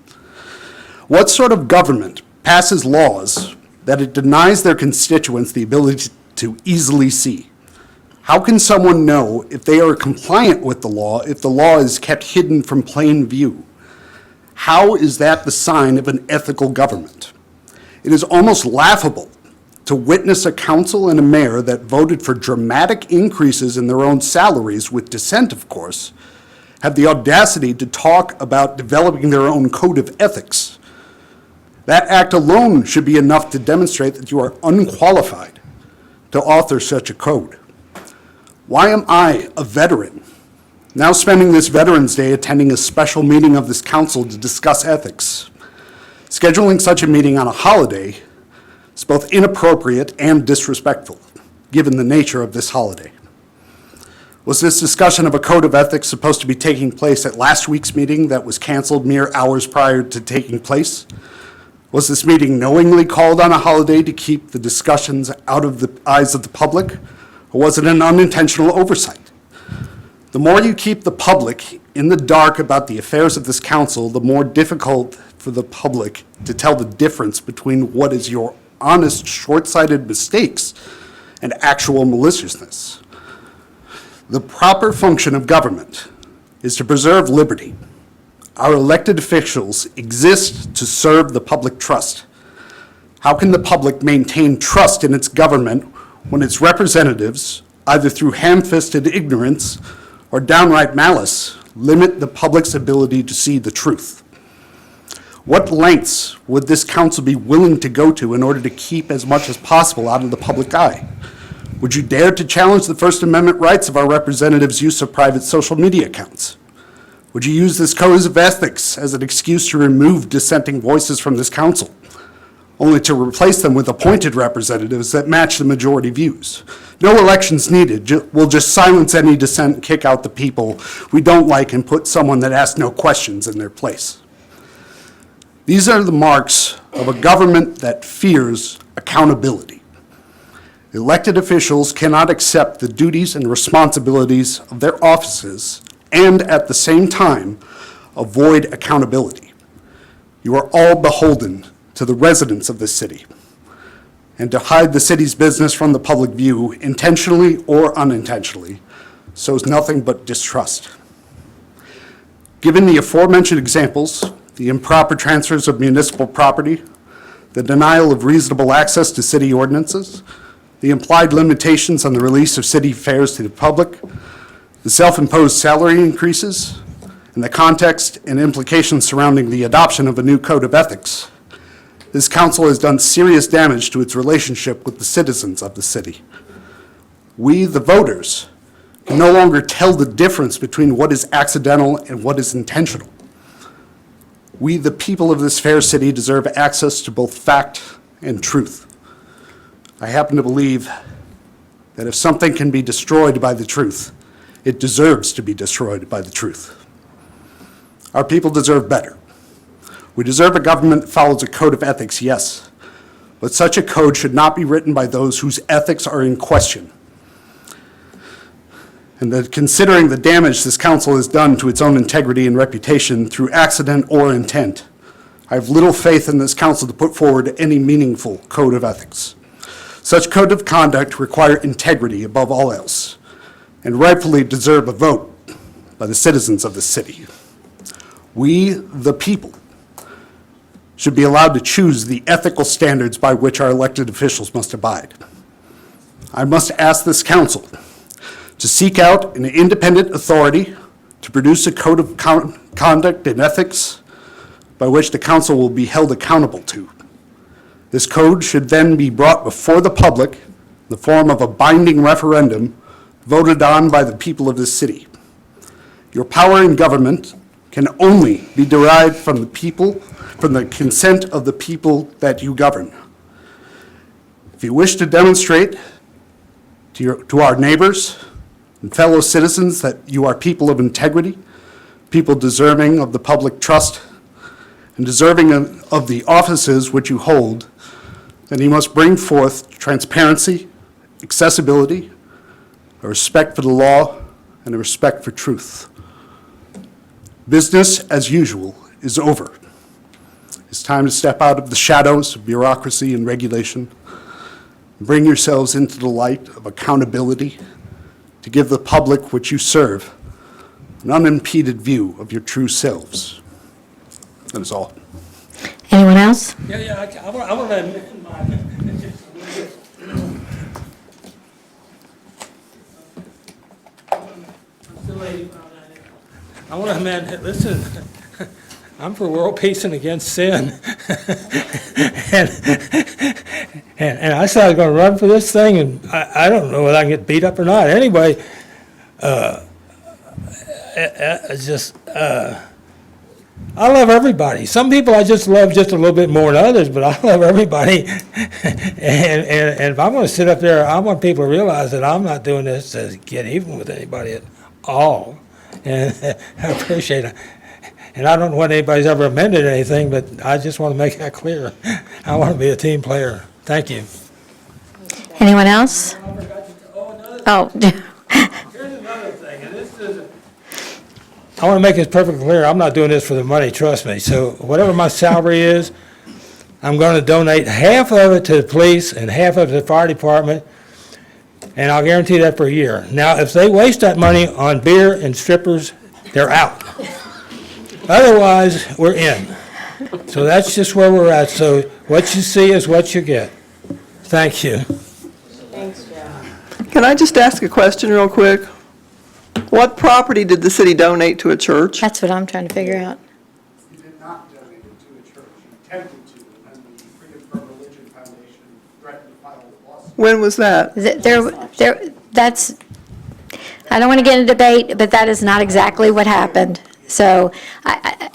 N: What sort of government passes laws that it denies their constituents the ability to easily see? How can someone know if they are compliant with the law if the law is kept hidden from plain view? How is that the sign of an ethical government? It is almost laughable to witness a council and a mayor that voted for dramatic increases in their own salaries, with dissent, of course, have the audacity to talk about developing their own code of ethics. That act alone should be enough to demonstrate that you are unqualified to author such a code. Why am I, a veteran, now spending this Veterans Day attending a special meeting of this council to discuss ethics? Scheduling such a meeting on a holiday is both inappropriate and disrespectful, given the nature of this holiday. Was this discussion of a code of ethics supposed to be taking place at last week's meeting that was canceled mere hours prior to taking place? Was this meeting knowingly called on a holiday to keep the discussions out of the eyes of the public, or was it an unintentional oversight? The more you keep the public in the dark about the affairs of this council, the more difficult for the public to tell the difference between what is your honest, short-sighted mistakes and actual maliciousness. The proper function of government is to preserve liberty. Our elected officials exist to serve the public trust. How can the public maintain trust in its government when its representatives, either through ham-fisted ignorance or downright malice, limit the public's ability to see the truth? What lengths would this council be willing to go to in order to keep as much as possible out of the public eye? Would you dare to challenge the First Amendment rights of our representatives' use of private social media accounts? Would you use this code of ethics as an excuse to remove dissenting voices from this council, only to replace them with appointed representatives that match the majority views? No elections needed. We'll just silence any dissent and kick out the people we don't like and put someone that asks no questions in their place. These are the marks of a government that fears accountability. Elected officials cannot accept the duties and responsibilities of their offices and at the same time avoid accountability. You are all beholden to the residents of this city. And to hide the city's business from the public view, intentionally or unintentionally, sows nothing but distrust. Given the aforementioned examples, the improper transfers of municipal property, the denial of reasonable access to city ordinances, the implied limitations on the release of city affairs to the public, the self-imposed salary increases, and the context and implications surrounding the adoption of a new code of ethics, this council has done serious damage to its relationship with the citizens of the city. We, the voters, can no longer tell the difference between what is accidental and what is intentional. We, the people of this fair city, deserve access to both fact and truth. I happen to believe that if something can be destroyed by the truth, it deserves to be destroyed by the truth. Our people deserve better. We deserve a government that follows a code of ethics, yes, but such a code should not be written by those whose ethics are in question. And that considering the damage this council has done to its own integrity and reputation through accident or intent, I have little faith in this council to put forward any meaningful code of ethics. Such code of conduct require integrity above all else, and rightfully deserve a vote by the citizens of the city. We, the people, should be allowed to choose the ethical standards by which our elected officials must abide. I must ask this council to seek out an independent authority to produce a code of conduct and ethics by which the council will be held accountable to. This code should then be brought before the public in the form of a binding referendum voted on by the people of this city. Your power in government can only be derived from the people, from the consent of the people that you govern. If you wish to demonstrate to our neighbors and fellow citizens that you are people of integrity, people deserving of the public trust, and deserving of the offices which you hold, then you must bring forth transparency, accessibility, a respect for the law, and a respect for truth. Business as usual is over. It's time to step out of the shadows of bureaucracy and regulation. Bring yourselves into the light of accountability to give the public which you serve an unimpeded view of your true selves. That is all.
A: Anyone else?
K: Yeah, I want to amend my... I want to amend, listen, I'm for world peace and against sin. And I said I was going to run for this thing, and I don't know whether I can get beat up or not. Anyway, I love everybody. Some people I just love just a little bit more than others, but I love everybody. And if I'm going to sit up there, I want people to realize that I'm not doing this to get even with anybody at all. And I appreciate it. And I don't know whether anybody's ever amended anything, but I just want to make that clear. I want to be a team player. Thank you.
A: Anyone else? Oh.
K: Here's another thing, and this is, I want to make this perfectly clear, I'm not doing this for the money, trust me. So whatever my salary is, I'm going to donate half of it to the police and half of it to the fire department, and I'll guarantee that for a year. Now, if they waste that money on beer and strippers, they're out. Otherwise, we're in. So that's just where we're at. So what you see is what you get. Thank you.
E: Can I just ask a question real quick? What property did the city donate to a church?
A: That's what I'm trying to figure out.
N: You did not donate it to a church. You attempted to, and the Freedom from Religion Foundation threatened to file a lawsuit.
E: When was that?
A: That's, I don't want to get into debate, but that is not exactly what happened. So,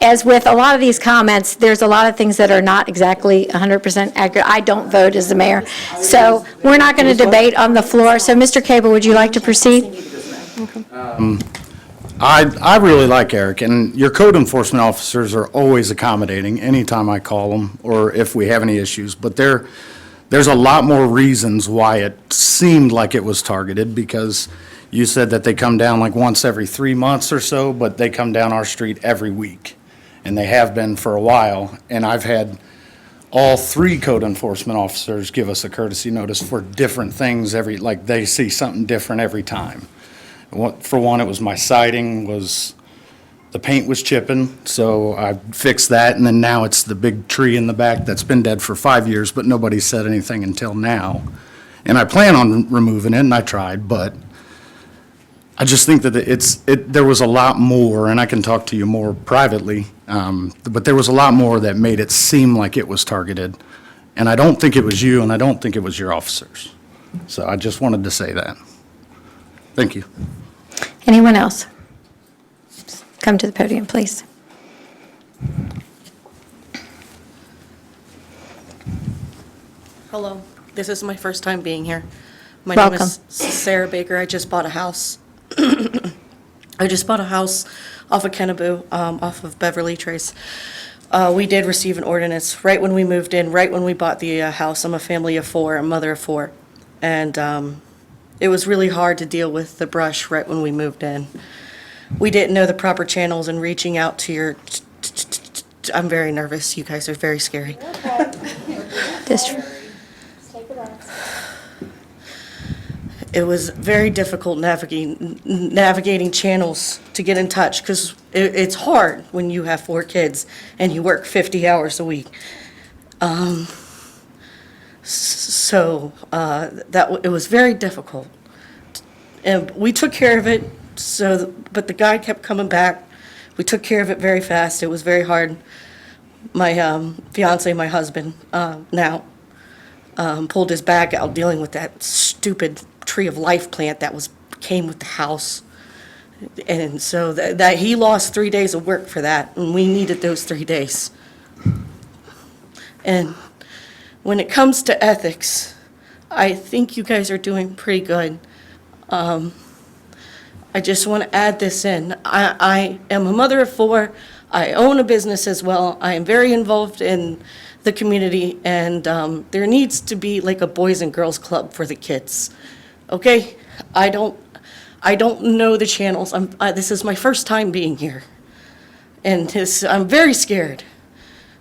A: as with a lot of these comments, there's a lot of things that are not exactly 100% accurate. I don't vote as the mayor, so we're not going to debate on the floor. So, Mr. Cable, would you like to proceed?
O: I really like Eric, and your code enforcement officers are always accommodating anytime I call them or if we have any issues. But there's a lot more reasons why it seemed like it was targeted, because you said that they come down like once every 3 months or so, but they come down our street every week, and they have been for a while. And I've had all 3 code enforcement officers give us a courtesy notice for different things like they see something different every time. For one, it was my siding the paint was chipping, so I fixed that, and then now it's the big tree in the back that's been dead for 5 years, but nobody said anything until now. And I plan on removing it, and I tried, but I just think that there was a lot more, and I can talk to you more privately, but there was a lot more that made it seem like it was targeted. And I don't think it was you, and I don't think it was your officers. So I just wanted to say that. Thank you.
A: Anyone else? Come to the podium, please.
P: Hello, this is my first time being here. My
A: Welcome.
P: name is Sarah Baker. I just bought a house. I just bought a house off of Kenneboo, off of Beverly Trace. We did receive an ordinance right when we moved in, right when we bought the house. I'm a family of 4, a mother of 4. And it was really hard to deal with the brush right when we moved in. We didn't know the proper channels, and reaching out to your... I'm very nervous. You guys are very scary. It was very difficult navigating channels to get in touch, because it's hard when you have 4 kids and you work 50 hours a week. It was very difficult. And we took care of it, but the guy kept coming back. We took care of it very fast. It was very hard. My fiance, my husband, now, pulled his back out dealing with that stupid Tree of Life plant that came with the house. And so that he lost 3 days of work for that, and we needed those 3 days. And when it comes to ethics, I think you guys are doing pretty good. I just want to add this in. I am a mother of 4. I own a business as well. I am very involved in the community, and there needs to be like a boys and girls club for the kids. Okay? I don't know the channels. This is my first time being here, and I'm very scared.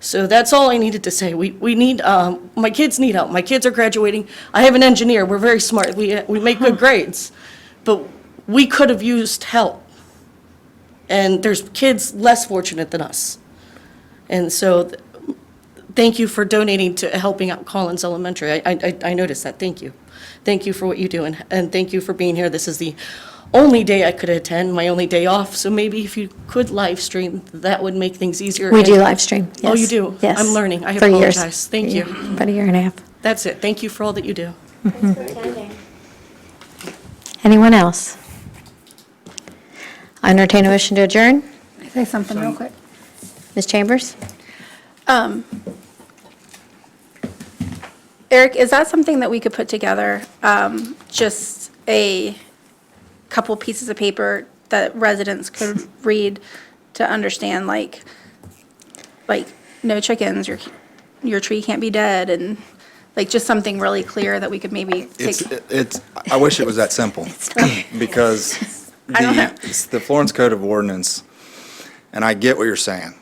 P: So that's all I needed to say. We need, my kids need help. My kids are graduating. I have an engineer. We're very smart. We make good grades. But we could have used help. And there's kids less fortunate than us. And so thank you for donating to helping out Collins Elementary. I noticed that. Thank you. Thank you for what you do, and thank you for being here. This is the only day I could attend, my only day off, so maybe if you could live stream, that would make things easier.
A: We do live stream, yes.
P: Oh, you do?
A: Yes.
P: I'm learning. I
A: For years.
P: apologize. Thank you.
A: About a year and a half.
P: That's it. Thank you for all that you do.
A: Anyone else? I entertain a motion to adjourn.
C: Can I say something real quick?
A: Ms. Chambers?
C: Eric, is that something that we could put together, just a couple pieces of paper that residents could read to understand, like no chickens, your tree can't be dead, and like just something really clear that we could maybe take?
J: I wish it was that simple, because
C: I don't know.
J: the Florence Code of Ordinance, and I get what you're saying.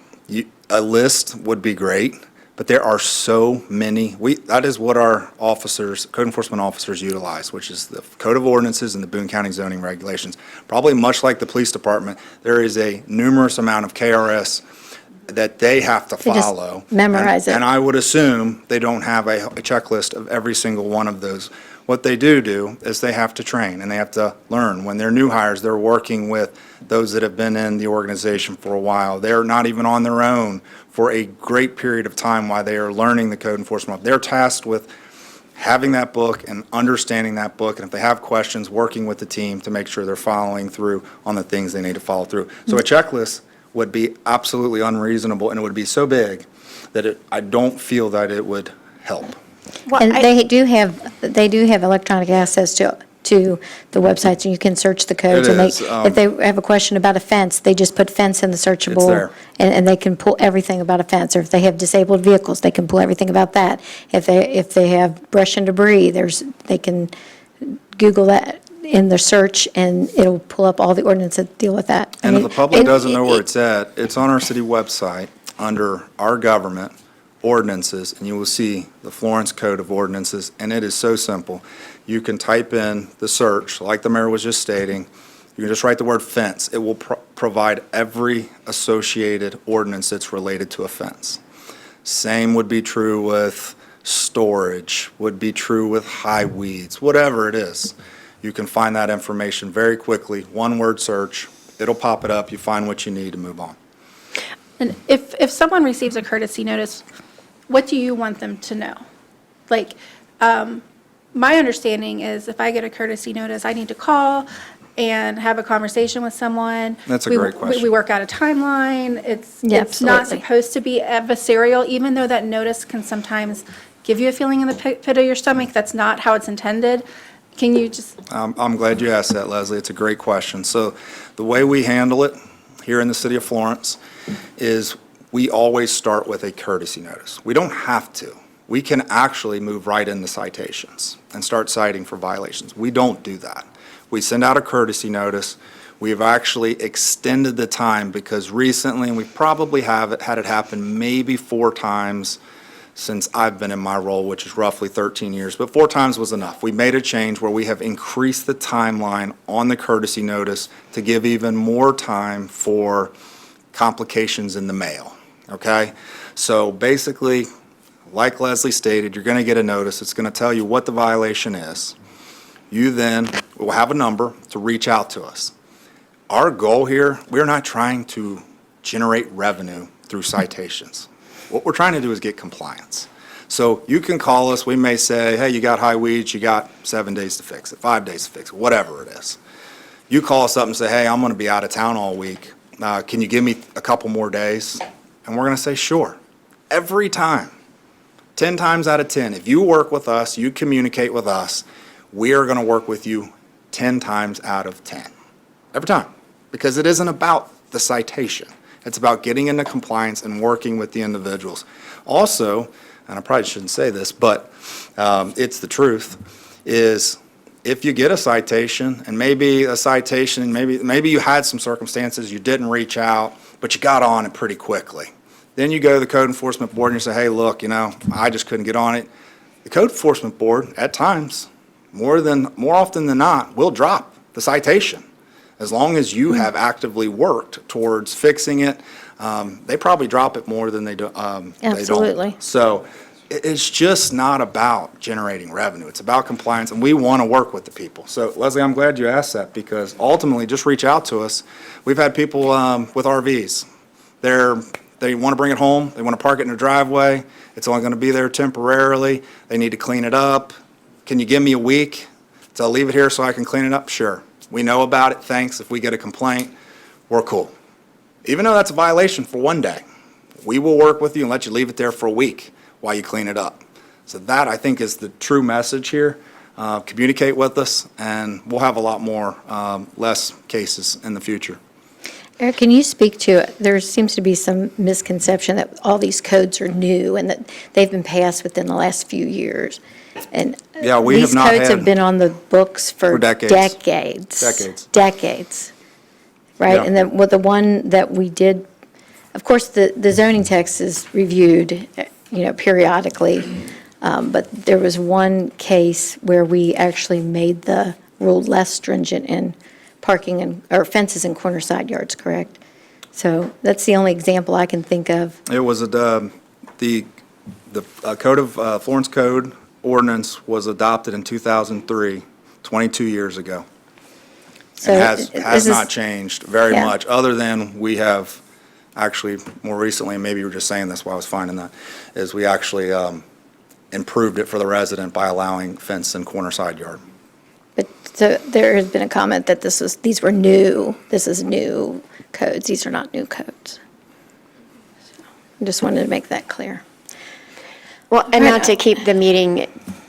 J: A list would be great, but there are so many. That is what our officers, code enforcement officers utilize, which is the Code of Ordinances and the Boone County zoning regulations. Probably much like the police department, there is a numerous amount of KRS that they have to
A: They just
J: follow.
A: memorize it.
J: And I would assume they don't have a checklist of every single one of those. What they do is they have to train, and they have to learn. When they're new hires, they're working with those that have been in the organization for a while. They're not even on their own for a great period of time while they are learning the code enforcement. They're tasked with having that book and understanding that book, and if they have questions, working with the team to make sure they're following through on the things they need to follow through. So a checklist would be absolutely unreasonable, and it would be so big that I don't feel that it would help.
A: And they do have electronic access to the websites, and you can search the codes.
J: It
A: And
J: is,
A: if they have a question about a fence, they just put fence in the searchable.
J: there.
A: And they can pull everything about a fence. Or if they have disabled vehicles, they can pull everything about that. If they have brush and debris, they can Google that in the search, and it'll pull up all the ordinances that deal with that.
J: And if the public doesn't know where it's at, it's on our city website under our government ordinances, and you will see the Florence Code of Ordinances, and it is so simple. You can type in the search, like the mayor was just stating. You can just write the word fence. It will provide every associated ordinance that's related to a fence. Same would be true with storage, would be true with high weeds, whatever it is. You can find that information very quickly, one-word search. It'll pop it up, you find what you need to move on.
C: And if someone receives a courtesy notice, what do you want them to know? Like, my understanding is if I get a courtesy notice, I need to call and have a conversation with someone.
J: That's a great question.
C: We work out a timeline. It's
A: Yeah,
C: not
A: absolutely.
C: supposed to be adversarial, even though that notice can sometimes give you a feeling in the pit of your stomach. That's not how it's intended. Can you just,
J: I'm glad you asked that, Leslie. It's a great question. So the way we handle it here in the city of Florence is we always start with a courtesy notice. We don't have to. We can actually move right into citations and start citing for violations. We don't do that. We send out a courtesy notice. We've actually extended the time because recently, and we probably had it happen maybe 4 times since I've been in my role, which is roughly 13 years, but 4 times was enough. We made a change where we have increased the timeline on the courtesy notice to give even more time for complications in the mail, okay? So basically, like Leslie stated, you're going to get a notice. It's going to tell you what the violation is. You then will have a number to reach out to us. Our goal here, we're not trying to generate revenue through citations. What we're trying to do is get compliance. So you can call us. We may say, hey, you got high weeds. You got 7 days to fix it, 5 days to fix it, whatever it is. You call us up and say, hey, I'm going to be out of town all week. Can you give me a couple more days? And we're going to say, sure. Every time. 10 times out of 10, if you work with us, you communicate with us, we are going to work with you 10 times out of 10. Every time. Because it isn't about the citation. It's about getting into compliance and working with the individuals. Also, and I probably shouldn't say this, but it's the truth, is if you get a citation, and maybe you had some circumstances, you didn't reach out, but you got on it pretty quickly. Then you go to the code enforcement board and you say, hey, look, I just couldn't get on it. The code enforcement board, at times, more often than not, will drop the citation. As long as you have actively worked towards fixing it, they probably drop it more than they do.
A: Absolutely.
J: They don't. So it's just not about generating revenue. It's about compliance, and we want to work with the people. So Leslie, I'm glad you asked that, because ultimately, just reach out to us. We've had people with RVs. They want to bring it home. They want to park it in their driveway. It's only going to be there temporarily. They need to clean it up. Can you give me a week to leave it here so I can clean it up? Sure. We know about it. Thanks. If we get a complaint, we're cool. Even though that's a violation for one day, we will work with you and let you leave it there for a week while you clean it up. So that, I think, is the true message here. Communicate with us, and we'll have a lot more, less cases in the future.
A: Eric, can you speak to, there seems to be some misconception that all these codes are new and that they've been passed within the last few years. And
J: Yeah, we have not
A: these codes
J: had-
A: have been on the books for
J: decades.
A: Decades, right?
J: Yeah.
A: And then with the one that we did, of course, the zoning text is reviewed, periodically. But there was one case where we actually made the rule less stringent in parking or fences in corner side yards, correct? So that's the only example I can think of.
J: It was the Code of Florence Code ordinance was adopted in 2003, 22 years ago.
A: So
J: It
A: this
J: has
A: is-
J: not changed very
A: Yeah.
J: much, other than we have actually more recently, and maybe you were just saying this while I was finding that, is we actually improved it for the resident by allowing fence in corner side yard.
A: But so there has been a comment that these were new, this is new codes, these are not new codes. So I just wanted to make that clear.
I: Well, and not to keep the meeting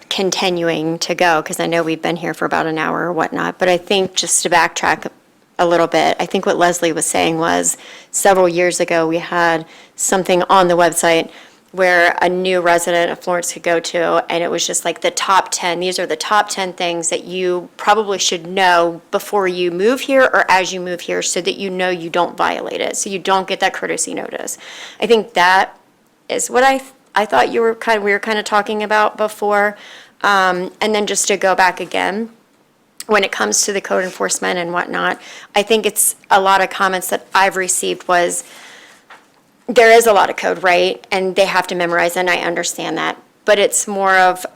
I: continuing to go, because I know we've been here for about an hour or whatnot, but I think just to backtrack a little bit, I think what Leslie was saying was several years ago, we had something on the website where a new resident of Florence could go to, and it was just like the top 10, these are the top 10 things that you probably should know before you move here or as you move here, so that you know you don't violate it, so you don't get that courtesy notice. I think that is what I thought we were kind of talking about before. And then just to go back again, when it comes to the code enforcement and whatnot, I think it's a lot of comments that I've received was, there is a lot of code, right? And they have to memorize, and I understand that. But it's more of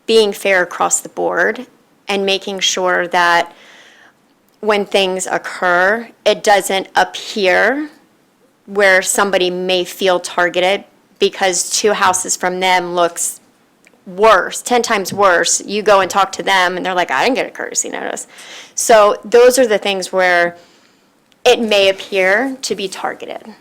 I: being fair across the board and making sure that when things occur, it doesn't appear where somebody may feel targeted because 2 houses from them looks worse, 10 times worse. You go and talk to them, and they're like, I didn't get a courtesy notice. So those are the things where it may appear to be targeted.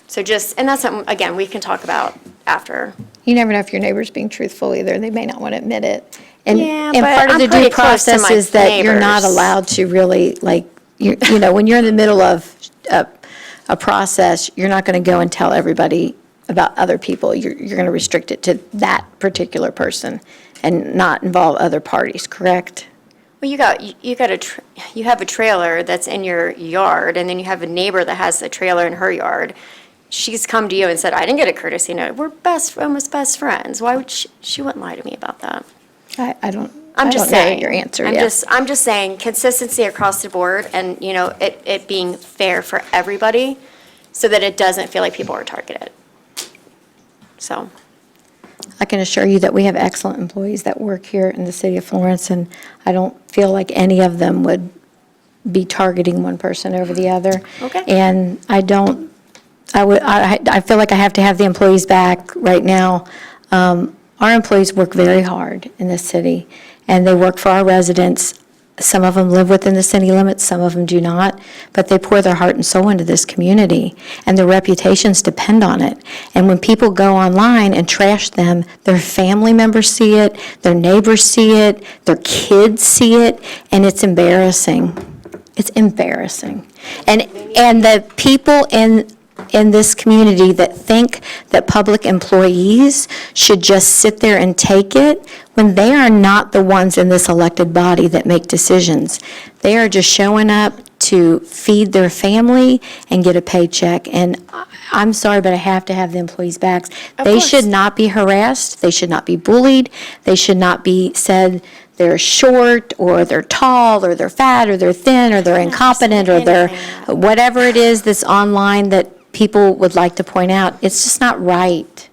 I: So and that's something, again, we can talk about after.
A: You never know if your neighbor's being truthful either, they may not want to admit it. And
I: Yeah,
A: and
I: but
A: part of
I: I'm
A: the
I: pretty
A: due
I: close to
A: process
I: my
A: is that you're not
I: neighbors.
A: allowed to really, when you're in the middle of a process, you're not going to go and tell everybody about other people. You're going to restrict it to that particular person and not involve other parties, correct?
I: Well, you have a trailer that's in your yard, and then you have a neighbor that has a trailer in her yard. She's come to you and said, I didn't get a courtesy note. We're almost best friends. Why would she wouldn't lie to me about that?
A: I don't
I: I'm just
A: know
I: saying.
A: your answer,
I: I'm
A: yeah.
I: just saying consistency across the board, and, it being fair for everybody so that it doesn't feel like people are targeted. So.
A: I can assure you that we have excellent employees that work here in the city of Florence, and I don't feel like any of them would be targeting one person over the other.
I: Okay.
A: And I feel like I have to have the employees back right now. Our employees work very hard in this city, and they work for our residents Some of them live within the city limits, some of them do not, but they pour their heart and soul into this community, and their reputations depend on it. And when people go online and trash them, their family members see it, their neighbors see it, their kids see it, and it's embarrassing. It's embarrassing. And the people in this community that think that public employees should just sit there and take it, when they are not the ones in this elected body that make decisions. They are just showing up to feed their family and get a paycheck. And I'm sorry, but I have to have the employees' backs. They should not be harassed. They should not be bullied. They should not be said they're short, or they're tall, or they're fat, or they're thin, or they're incompetent, or they're whatever it is that's online that people would like to point out. It's just not right.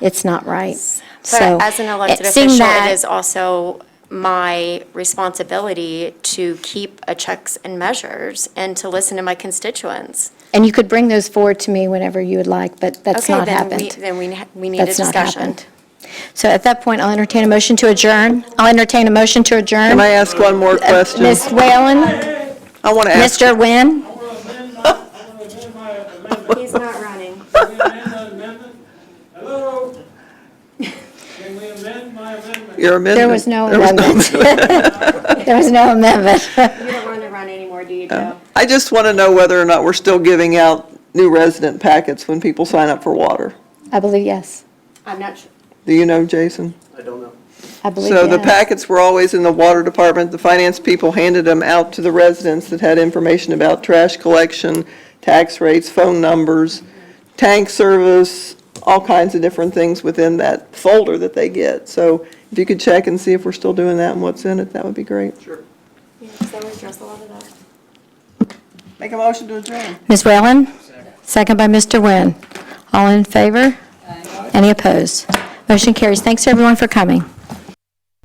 A: It's not right. So,
I: But as an elected
A: seeing
I: official,
A: that-
I: it is also my responsibility to keep a checks and measures and to listen to my constituents.
A: And you could bring those forward to me whenever you would like, but that's
I: Okay,
A: not
I: then
A: happened.
I: Then we need a
A: That's not
I: discussion.
A: happened. So at that point, I'll entertain a motion to adjourn. I'll entertain a motion to adjourn.
E: Can I ask one more question?
A: Ms. Whalen?
E: I want to ask.
A: Mr. Nguyen?
I: He's not running.
K: Hello? Can we amend my amendment?
E: Your amendment.
A: There was no
E: There was no
A: amendment. There was no amendment.
I: You don't want to run anymore, do you, Joe?
E: I just want to know whether or not we're still giving out new resident packets when people sign up for water.
A: I believe yes.
I: I'm not sure.
E: Do you know, Jason?
F: I don't know.
A: I believe
E: So the
A: yes.
E: packets were always in the water department. The finance people handed them out to the residents that had information about trash collection, tax rates, phone numbers, tank service, all kinds of different things within that folder that they get. So if you could check and see if we're still doing that and what's in it, that would be great. Sure.
I: Yeah, because that would address a lot of that.
E: Make a motion to adjourn.
A: Ms. Whalen? Second by Mr. Nguyen. All in favor? Any opposed? Motion carries. Thanks, everyone, for coming.